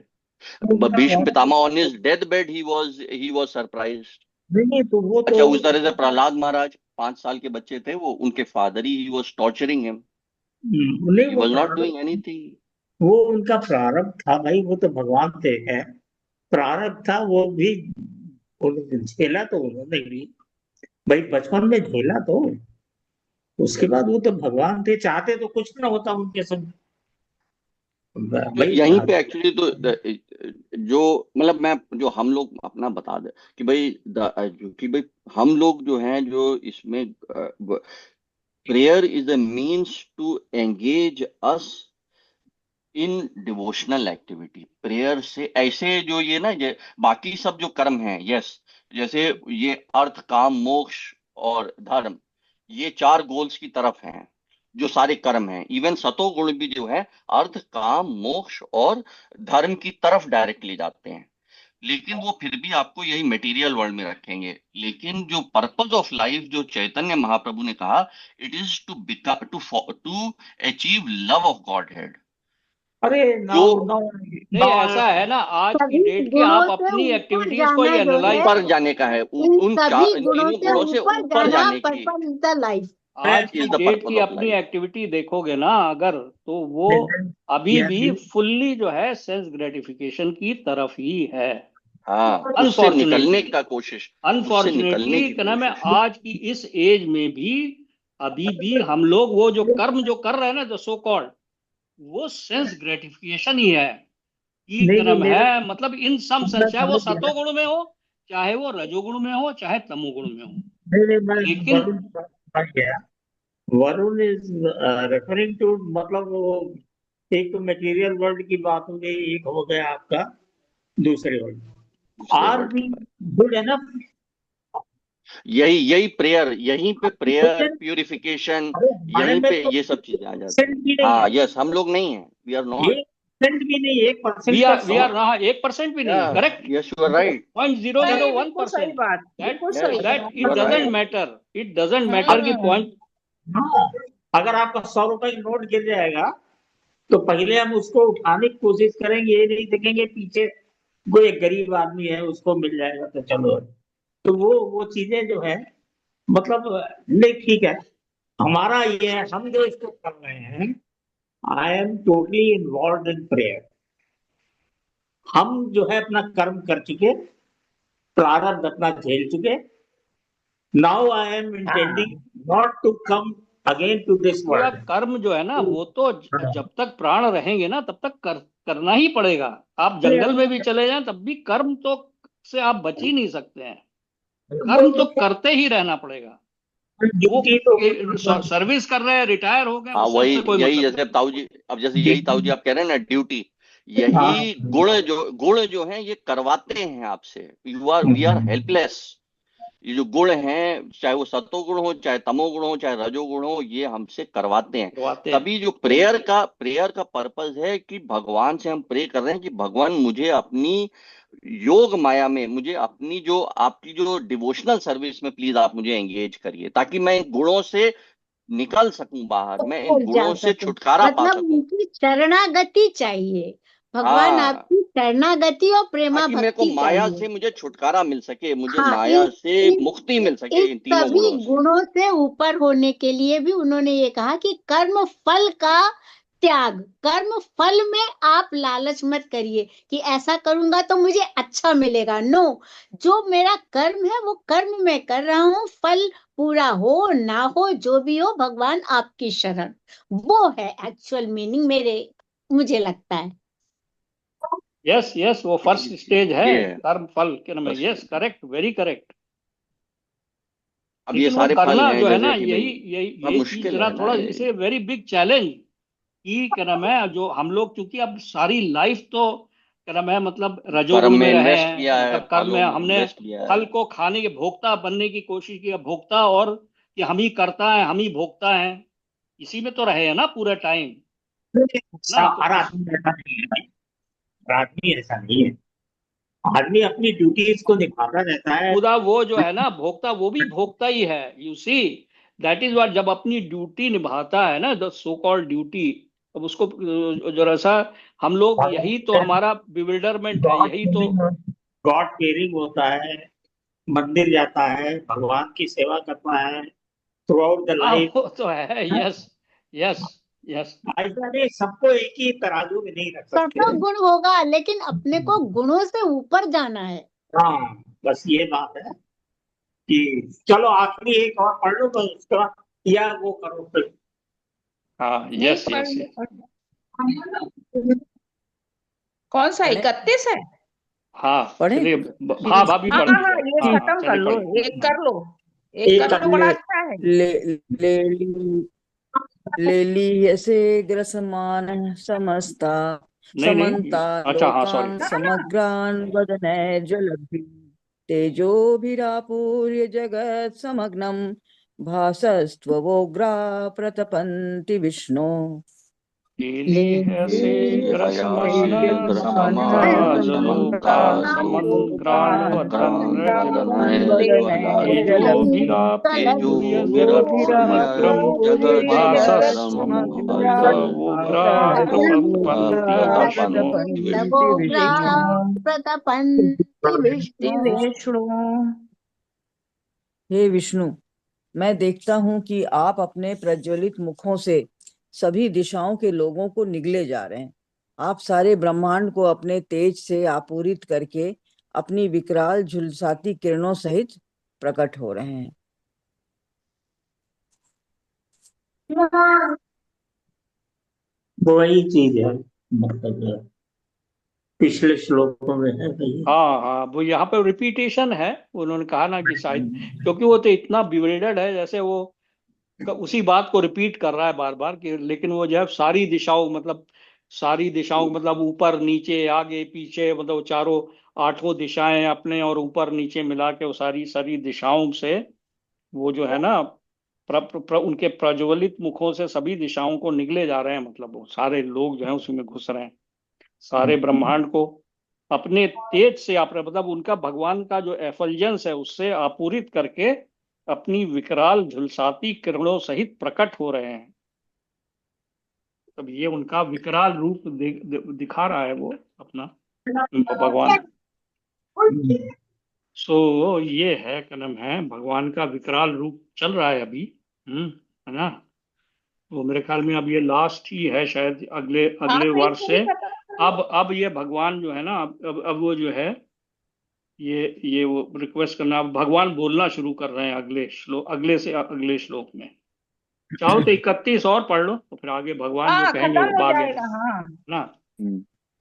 S1: Bhishma Pitamah on his death bed he was surprised.
S4: नहीं, तो वो तो
S1: अच्छा, उस तरह से प्रहलाद महाराज, 5 साल के बच्चे थे वो, उनके father he was torturing him,
S4: नहीं,
S1: ही
S4: वो
S1: वाज नॉट
S4: प्रारब्ध,
S1: डूइंग एनीथिंग।
S4: वो उनका प्रारब्ध था भाई, वो तो भगवान से है। प्रारब्ध था वो भी, झेला तो उन्होंने भी भाई, बचपन में झेला तो। उसके बाद वो तो भगवान थे, चाहते तो कुछ ना होता उनके संग
S1: तो
S4: भाई।
S1: यहीं पे एक्चुअली तो जो मतलब मैं, जो हम लोग अपना बता दे कि भाई कि भाई हम लोग जो हैं, जो इसमें prayer is a means to engage us in devotional activity. Prayer से ऐसे जो ये ना, ये बाकी सब जो कर्म हैं, यस, जैसे ये अर्थ काम मोक्ष और धर्म, ये 4 गोल्स की तरफ हैं जो सारे कर्म हैं। इवन सतोगुण भी जो है अर्थ काम मोक्ष और धर्म की तरफ डायरेक्टली जाते हैं। लेकिन वो फिर भी आपको यही मटेरियल वर्ल्ड में रखेंगे। लेकिन जो पर्पस ऑफ लाइफ जो चैतन्य महाप्रभु ने कहा, it is to become to achieve love of Godhead.
S4: अरे
S1: जो
S4: नाउ नाउ
S2: नहीं, ऐसा है ना, आज की
S6: सभी
S2: डेट की
S6: गुणों
S2: आप
S6: से
S2: अपनी
S6: ऊपर
S2: एक्टिविटीज को ही
S6: जाना जो है,
S2: एनालाइज,
S1: ऊपर जाने का है,
S6: इन
S1: उन
S6: सभी
S1: चार, इन
S6: गुणों
S1: तीनों
S6: से
S1: गुणों से
S6: ऊपर
S1: ऊपर
S6: जाना
S1: जाने की
S6: पर्पस इज द लाइफ।
S2: आज की
S1: इज द
S2: डेट
S1: पर्पस
S2: की
S1: ऑफ
S2: अपनी
S1: लाइफ।
S2: एक्टिविटी देखोगे ना अगर, तो वो अभी भी फुल्ली जो है सेंस ग्रेटिफिकेशन की तरफ ही है।
S1: हाँ, उससे निकलने
S2: अनफॉर्चुनेटली,
S1: का कोशिश, उससे निकलने
S2: अनफॉर्चुनेटली
S1: की
S2: क्या नाम है,
S1: कोशिश।
S2: आज की इस एज में भी अभी भी हम लोग वो जो कर्म जो कर रहे हैं ना, जो सो कॉल्ड, वो सेंस ग्रेटिफिकेशन ही है। कि
S4: नहीं
S2: क्या
S4: नहीं,
S2: नाम
S4: मेरा
S2: है, मतलब इन सम
S4: मैं
S2: सेंस, चाहे वो
S4: समझ गया।
S2: सतोगुण में हो, चाहे वो रजोगुण में हो, चाहे तमोगुण में हो।
S4: नहीं नहीं, मैं
S2: लेकिन
S4: वरुण समझ गया। वरुण इज रेफरिंग टू, मतलब वो एक तो मटेरियल वर्ल्ड की बात हो गई, एक हो गया आपका दूसरे वर्ल्ड।
S1: दूसरे
S4: आर
S1: वर्ल्ड
S4: वी
S1: की बात।
S4: Good enough?
S1: यही यही प्रेयर, यहीं पे प्रेयर,
S4: भोजन,
S1: प्यूरिफिकेशन,
S4: अरे हमारे
S1: यहीं
S4: में
S1: पे
S4: तो
S1: ये सब चीजें आ जाती
S4: 1%
S1: हैं।
S4: भी नहीं
S1: हाँ
S4: है,
S1: यस, हम लोग नहीं है, वी आर नॉट।
S4: 1% भी नहीं,
S2: वी
S4: 1% का
S2: आर
S4: 100।
S2: हाँ 1% भी नहीं, correct.
S1: Yes you are right.
S2: Point zero
S5: नहीं
S2: जीरो
S5: नहीं,
S2: वन
S5: बिल्कुल सही
S2: परसेंट
S5: बात,
S2: दैट
S5: बिल्कुल सही
S1: यस
S5: है।
S2: That
S1: you
S2: it
S1: are
S2: doesn't
S1: right.
S2: Matter, it doesn't matter की
S5: हम्म।
S2: पॉइंट।
S4: हाँ, अगर आपका 100 रुपए का नोट गिर जाएगा तो पहले हम उसको उठाने की कोशिश करेंगे, ये नहीं देखेंगे पीछे कोई एक गरीब आदमी है उसको मिल जाएगा तो चलो। तो वो चीजें जो है, मतलब नहीं, ठीक है। हमारा ये है, हम जो इसको कर रहे हैं, I am totally involve in prayer. हम जो है अपना कर्म कर चुके, प्रारब्ध अपना झेल चुके। नाउ आई एम इंटेंडिंग
S5: हाँ
S4: not to come again to this
S2: पूरा
S4: वर्ल्ड।
S2: कर्म जो है ना वो तो जब तक प्राण रहेंगे ना तब तक करना ही पड़ेगा। आप जंगल में भी चले जाएं तब भी कर्म तो से आप बच ही नहीं सकते हैं, कर्म तो करते ही रहना पड़ेगा। वो
S4: ड्यूटी तो
S2: सर्विस कर रहे हैं, रिटायर हो गए,
S1: हाँ
S2: उससे
S1: वही,
S2: उससे कोई
S1: यही
S2: मतलब
S1: जैसे
S2: नहीं।
S1: अब ताऊ जी, अब जैसे यही ताऊ जी आप कह रहे हैं ना, ड्यूटी,
S4: हाँ,
S1: यही गुण जो है ये करवाते हैं आपसे। You are, we are helpless. ये जो गुण हैं, चाहे वो सत्वगुण हो, चाहे तमोगुण हो, चाहे रजोगुण हो, ये हमसे करवाते हैं।
S2: करवाते हैं।
S1: तभी जो प्रेयर का पर्पस है कि भगवान से हम प्रे कर रहे हैं कि भगवान मुझे अपनी योग माया में, मुझे अपनी जो आपकी जो डिवोशनल सर्विस में प्लीज आप मुझे एंगेज करिए, ताकि मैं इन गुणों से निकल सकूं बाहर, मैं इन
S6: ऊपर जा
S1: गुणों से
S6: सकूं,
S1: छुटकारा पा
S6: मतलब
S1: सकूं।
S6: उनकी शरणागति चाहिए। भगवान
S1: हाँ,
S6: आपकी शरणागति और प्रेमा
S1: ताकि मेरे को
S6: भक्ति
S1: माया
S6: चाहिए।
S1: से मुझे छुटकारा मिल सके, मुझे
S6: हाँ,
S1: माया से
S6: इन
S1: मुक्ति मिल सके
S6: इस
S1: इन तीनों
S6: सभी
S1: गुणों से।
S6: गुणों से ऊपर होने के लिए भी उन्होंने ये कहा कि कर्म फल का त्याग, कर्म फल में आप लालच मत करिए कि ऐसा करूंगा तो मुझे अच्छा मिलेगा। नो, जो मेरा कर्म है वो कर्म मैं कर रहा हूँ, फल पूरा हो ना हो जो भी हो, भगवान आपकी शरण। वो है एक्चुअल मीनिंग मेरे, मुझे लगता है।
S2: यस यस, वो फर्स्ट स्टेज है,
S1: ये है
S2: कर्म फल के नाम।
S1: बस।
S2: Yes, correct, very correct.
S1: अब ये
S2: लेकिन वो
S1: सारे फल
S2: करना
S1: हैं
S2: जो है ना,
S1: जैसे कि भाई,
S2: यही यही
S1: बड़ा
S2: यही चीज
S1: मुश्किल
S2: जरा
S1: है ना
S2: थोड़ा
S1: ये।
S2: इसे वेरी बिग चैलेंज की क्या नाम है, जो हम लोग चूंकि अब सारी लाइफ तो क्या नाम है मतलब
S1: कर्म
S2: रजोगुण में
S1: में
S2: रहे
S1: इन्वेस्ट
S2: हैं,
S1: किया है,
S2: मतलब कर्म
S1: फलों
S2: में
S1: में
S2: हमने
S1: इन्वेस्ट किया है।
S2: फल को खाने के भोक्ता बनने की कोशिश की, भोक्ता, और कि हम ही करता है हम ही भोगता है, इसी में तो रहे हैं ना पूरा टाइम ना। तो
S4: हर
S2: इस
S4: आदमी ऐसा नहीं है भाई, हर आदमी ऐसा नहीं है। आदमी अपनी ड्यूटीज को निभाता रहता है।
S2: खुदा वो जो है ना भोक्ता, वो भी भोक्ता ही है। You see, that is what, जब अपनी ड्यूटी निभाता है ना, द सो कॉल्ड ड्यूटी, अब उसको जरा सा हम लोग, यही तो हमारा बिविल्डरमेंट है,
S4: गॉड
S2: यही तो।
S4: केयरिंग, गॉड केयरिंग होता है, मंदिर जाता है, भगवान की सेवा करता है थ्रू आउट द
S2: हाँ
S4: लाइफ।
S2: वो तो है, यस यस यस।
S4: ऐसा नहीं, सबको एक ही तराजू में नहीं रख सकते।
S6: सबका गुण होगा लेकिन अपने को गुणों से ऊपर जाना है।
S4: हाँ, बस ये बात है कि चलो आखिरी एक और पढ़ लो, बस उसका या वो करो फिर।
S2: हाँ
S5: नहीं
S2: यस
S5: पढ़,
S2: यस यस।
S5: कौन सा
S3: पढ़े
S5: 31 है?
S2: हाँ
S3: पढ़े
S2: चलिए, हाँ
S3: शील
S2: भाभी
S5: हाँ
S2: पढ़
S5: हाँ
S2: लीजिए,
S5: हाँ, ये
S2: हाँ हाँ
S5: खत्म कर
S2: चलिए
S5: लो,
S2: पढ़ लीजिए।
S5: एक कर लो, एक
S4: एक
S5: कर लो,
S4: कर
S5: बड़ा
S3: ले
S5: अच्छा है।
S3: ले लेलीयसे ग्रसमान समस्ता
S2: नहीं नहीं,
S3: समन्ता
S2: अच्छा हाँ सॉरी।
S3: लोकान् समग्रान् वदनैर्ज्वलब्धि तेजोभिरापूर्य जगत् समग्नं भासस्त्ववोग्रा प्रतपन्ति विष्णु।
S2: लीली है से ग्रसमान
S1: समन्ता
S2: समन्तालोका समग्रान वदन तेजोभिरापूर्य जगत्समग्रम भासस्तवोग्रास्तपन्ति विष्णु।
S6: तवोग्रा प्रतपन्ति विष्णु।
S5: विष्णु।
S3: हे विष्णु, मैं देखता हूँ कि आप अपने प्रज्वलित मुखों से सभी दिशाओं के लोगों को निगले जा रहे हैं। आप सारे ब्रह्मांड को अपने तेज से आपूरित करके अपनी विकराल झुलसाती किरणों सहित प्रकट हो रहे हैं।
S4: वही चीज है, मतलब पिछले श्लोकों में है भाई।
S2: हाँ हाँ, वो यहाँ पे रिपीटेशन है, उन्होंने कहा ना कि शायद क्योंकि वो तो इतना बिवरेडेड है, जैसे वो उसी बात को रिपीट कर रहा है बार बार कि, लेकिन वो जो है सारी दिशाओं मतलब ऊपर नीचे आगे पीछे, मतलब चारों 8 दिशाएं अपने और ऊपर नीचे मिला के वो सारी सारी दिशाओं से वो जो है ना उनके प्रज्वलित मुखों से सभी दिशाओं को निगले जा रहे हैं, मतलब वो सारे लोग जो हैं उसी में घुस रहे हैं, सारे ब्रह्मांड को अपने तेज से आप मतलब उनका भगवान का जो एफल्जेंस है उससे आपूरित करके अपनी विकराल झुलसाती किरणों सहित प्रकट हो रहे हैं। तब ये उनका विकराल रूप दिखा रहा है वो अपना भगवान। सो ये है कलम है भगवान का विकराल रूप चल रहा है अभी, है ना। तो मेरे ख्याल में अब ये लास्ट ही है शायद, अगले अगले वर्ष से अब ये भगवान जो है ना अब वो जो है ये वो रिक्वेस्ट करना, अब भगवान बोलना शुरू कर रहे हैं अगले श्लोक, अगले श्लोक में। चाहो तो 31 और पढ़ लो तो फिर आगे भगवान जो कहेंगे वो बाद में ना।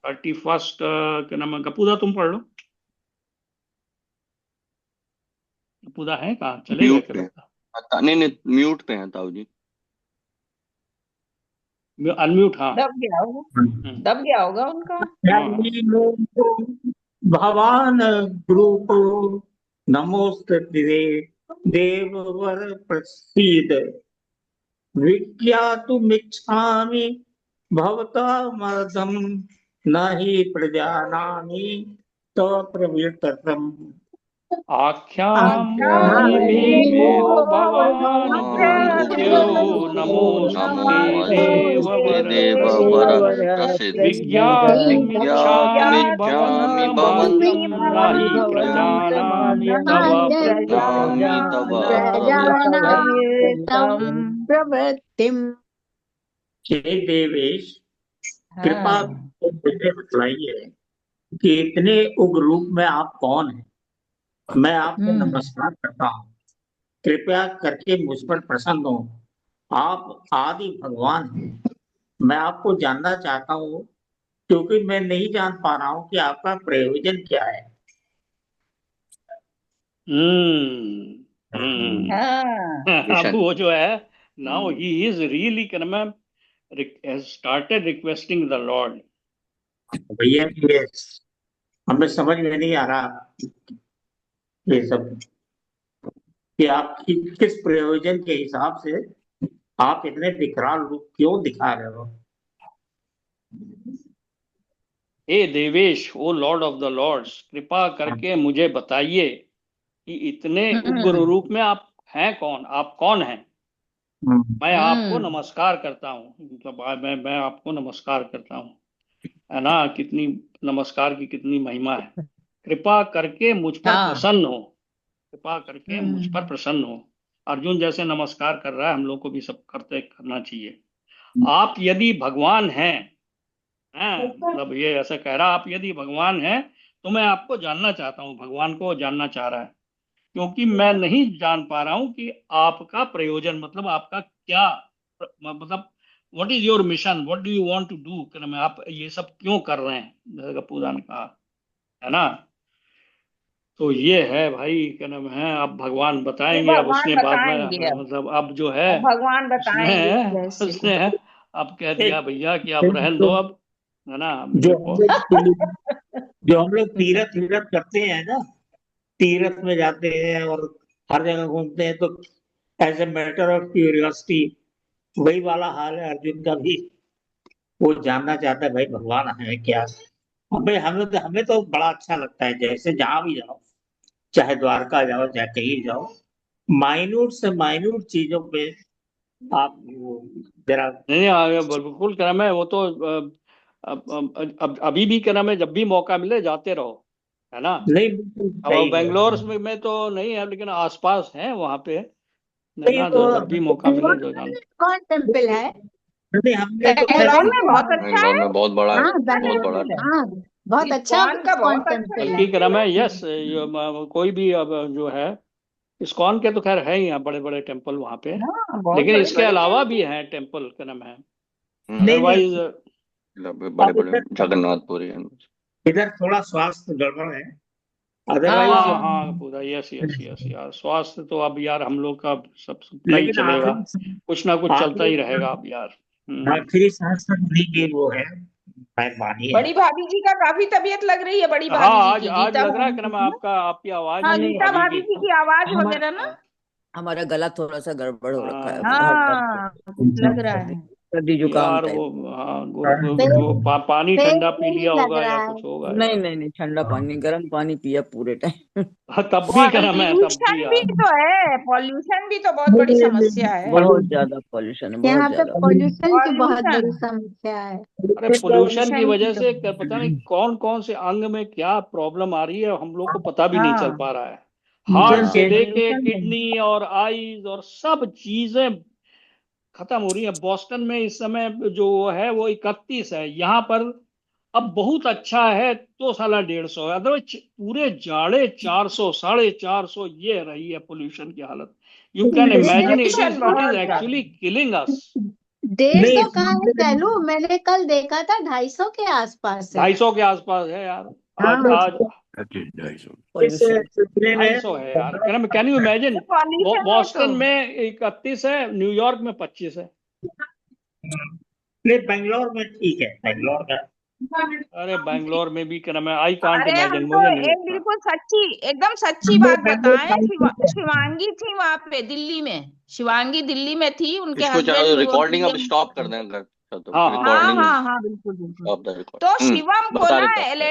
S2: 31 क्या नाम है, कपूदा तुम पढ़ लो। कपूदा है कहाँ, चले गए क्या?
S1: नहीं म्यूट पे है ताऊ जी,
S2: अनम्यूट। हाँ
S5: दब गया होगा उनका।
S4: भगवान रूप नमोस्तुते देववर प्रसीद विज्ञातुमिच्छामि भवतामर्धं न हि प्रजानामि तव प्रवृत्तम्।
S2: आख्यामि मे भवान् उग्रो नमोऽस्तुते देववर
S1: प्रसीद
S2: विज्ञातुमिच्छामि भवन्तम् न हि प्रजानामि तव
S6: प्रवृत्तिम्।
S4: हे देवेश, कृपा मुझे बतलाइए कि इतने उग्र रूप में आप कौन हैं। मैं आपको नमस्कार करता हूँ, कृपया करके मुझ पर प्रसन्न हो। आप आदि भगवान हैं। मैं आपको जानना चाहता हूँ क्योंकि मैं नहीं जान पा रहा हूँ कि आपका प्रयोजन क्या है।
S2: अब वो जो है now he is really has started requesting the Lord.
S4: भैया ये हमें समझ में नहीं आ रहा ये सब कि आप किस प्रयोजन के हिसाब से आप इतने विकराल रूप क्यों दिखा रहे हो।
S2: हे देवेश, ओ लॉर्ड ऑफ द लॉर्ड्स, कृपा करके मुझे बताइए कि इतने उग्र रूप में आप हैं कौन, आप कौन हैं। मैं आपको नमस्कार करता हूँ, मतलब मैं आपको नमस्कार करता हूँ, है ना। कितनी नमस्कार की कितनी महिमा है। कृपा करके मुझ पर प्रसन्न हो, कृपा करके मुझ पर प्रसन्न हो। अर्जुन जैसे नमस्कार कर रहा है हम लोग को भी सब करना चाहिए। आप यदि भगवान हैं, मतलब ये ऐसा कह रहा, आप यदि भगवान हैं तो मैं आपको जानना चाहता हूँ, भगवान को जानना चाह रहा है, क्योंकि मैं नहीं जान पा रहा हूँ कि आपका प्रयोजन, मतलब आपका क्या, मतलब what is your mission, what do you want to do, आप ये सब क्यों कर रहे हैं, जैसे कपूदा ने कहा, है ना। तो ये है भाई, क्या नाम है, अब भगवान बताएंगे। अब उसने बाद में मतलब अब जो है
S5: भगवान बताएंगे
S2: उसने अब कह दिया भैया कि अब रहन दो, अब है ना।
S4: जो हम लोग तीरथ करते हैं ना, तीरथ में जाते हैं और हर जगह घूमते हैं, तो as a matter of curiosity वही वाला हाल है अर्जुन का भी। वो जानना चाहता है भाई भगवान है क्या। हमें तो बड़ा अच्छा लगता है, जैसे जहां भी जाओ, चाहे द्वारका जाओ चाहे कहीं जाओ, माइन्यूट से माइन्यूट चीजों पे आप जरा
S2: नहीं बिल्कुल क्या नाम है, वो तो अभी भी क्या नाम है, जब भी मौका मिले जाते रहो, है ना।
S4: नहीं
S2: अब बेंगलोर में तो नहीं है, लेकिन आसपास है वहां पे, है ना।
S4: तो
S2: जब भी मौका मिले जो जाना।
S6: कौन टेम्पल है?
S4: नहीं हमने तो
S5: बेंगलोर में बहुत अच्छा
S1: बेंगलोर
S5: है।
S1: में बहुत बड़ा है,
S6: हाँ
S1: बहुत बड़ा
S6: बेंगलोर, हाँ बहुत अच्छा
S5: इस्कॉन का
S6: इस्कॉन
S5: बहुत अच्छा
S6: टेम्पल है।
S2: बल्कि क्रम है, यस, कोई भी अब जो है, इस्कॉन के तो खैर है ही यहाँ बड़े बड़े टेम्पल वहाँ पे,
S5: हाँ, बहुत
S2: लेकिन
S5: बड़े
S2: इसके
S5: बड़े
S2: अलावा भी हैं टेम्पल, क्रम है
S4: नहीं
S2: अदरवाइज।
S1: बड़े बड़े जगन्नाथपुरी है।
S4: इधर थोड़ा स्वास्थ्य गड़बड़ है,
S2: हाँ
S4: अदरवाइज
S2: हाँ पूरा, यस यस यस यार, स्वास्थ्य तो अब यार हम लोग का सबका ही
S4: लेकिन
S2: चलेगा, कुछ ना कुछ चलता ही
S4: आखिरी
S2: रहेगा अब यार।
S4: आखिरी सांस तक उन्हीं की वो है, पानी है।
S5: बड़ी भाभी जी का काफी तबीयत लग रही है, बड़ी
S2: हाँ,
S5: भाभी जी
S2: आज
S5: की,
S2: आज
S5: गीता
S2: लग रहा है
S5: भाभी
S2: कि
S5: जी
S2: ना
S5: की।
S2: आपकी आवाज
S5: हाँ,
S2: नहीं
S5: गीता
S2: भाभी
S5: भाभी
S2: की।
S5: जी की आवाज
S3: हमारा
S5: वगैरह ना।
S3: हमारा गला थोड़ा सा गड़बड़ हो रखा है,
S2: हाँ
S3: बहुत दर्द
S5: हाँ, कुछ लग रहा है।
S3: सर्दी जुकाम
S2: यार
S3: टाइप।
S2: वो, हाँ,
S6: पेट
S2: वो पानी
S6: पेट
S2: ठंडा पी
S6: में ही
S2: लिया
S6: लग
S2: होगा या
S6: रहा है।
S2: कुछ होगा
S3: नहीं
S2: यार।
S3: नहीं नहीं, ठंडा पानी, गर्म पानी पिया पूरे टाइम।
S2: हाँ, तब भी क्या मैं, तब
S5: पॉल्यूशन
S2: भी
S5: भी
S2: यार।
S5: तो है, पॉल्यूशन भी तो बहुत बड़ी समस्या है।
S3: बहुत ज्यादा पॉल्यूशन है, बहुत
S6: यहाँ पे
S3: ज्यादा।
S6: पोल्यूशन की बहुत बड़ी
S5: पॉल्यूशन
S6: समस्या है।
S2: अरे पोल्यूशन की
S5: पॉल्यूशन
S2: वजह
S5: तो
S2: से पता नहीं कौन कौन से अंग में क्या प्रॉब्लम आ रही है, हम लोग को पता भी नहीं चल
S5: हाँ,
S2: पा रहा है। हार्ट से
S3: हाँ,
S2: लेके
S5: पॉल्यूशन तो
S2: किडनी और आईज और सब चीजें खत्म हो रही है। बॉस्टन में इस समय जो है वो 31 है, यहाँ पर अब बहुत अच्छा है तो साला 150 है, अदरवाइज पूरे जाड़े 400 450 ये रही है पोल्यूशन की हालत। You can imagine, it
S5: pollution
S2: is
S5: बहुत ज्यादा।
S2: Actually killing us.
S6: 150 कहाँ है चलो, मैंने कल देखा था 250 के आसपास है।
S2: 250 के आसपास है यार। आज
S5: हाँ,
S2: आज
S4: इस सिलसिले में
S2: 250 है यार। कैन यू इमेजिन,
S5: पॉल्यूशन है तो।
S2: बॉस्टन में 31 है, न्यूयॉर्क में 25 है।
S4: नहीं, बेंगलोर में ठीक है, बेंगलोर का।
S2: अरे बैंगलोर में भी क्या, मैं आई कांट
S5: अरे हम
S2: इमेजिन,
S5: तो
S2: मुझे नहीं
S5: एक
S2: लगता।
S5: बिल्कुल सच्ची, एकदम सच्ची बात बताएं, शिवांगी थी वहां पे दिल्ली में, शिवांगी दिल्ली में थी, उनके
S1: इसको
S5: हस्बैंड वो
S1: रिकॉर्डिंग अब
S5: पीएम।
S1: स्टॉप कर दें अगर, तो
S2: हाँ हाँ
S5: हाँ
S1: रिकॉर्डिंग
S5: हाँ हाँ, बिल्कुल बिल्कुल।
S1: स्टॉप द
S5: तो
S1: रिकॉर्ड।
S5: शिवम को
S1: बता
S5: ना
S1: रहे थे आप।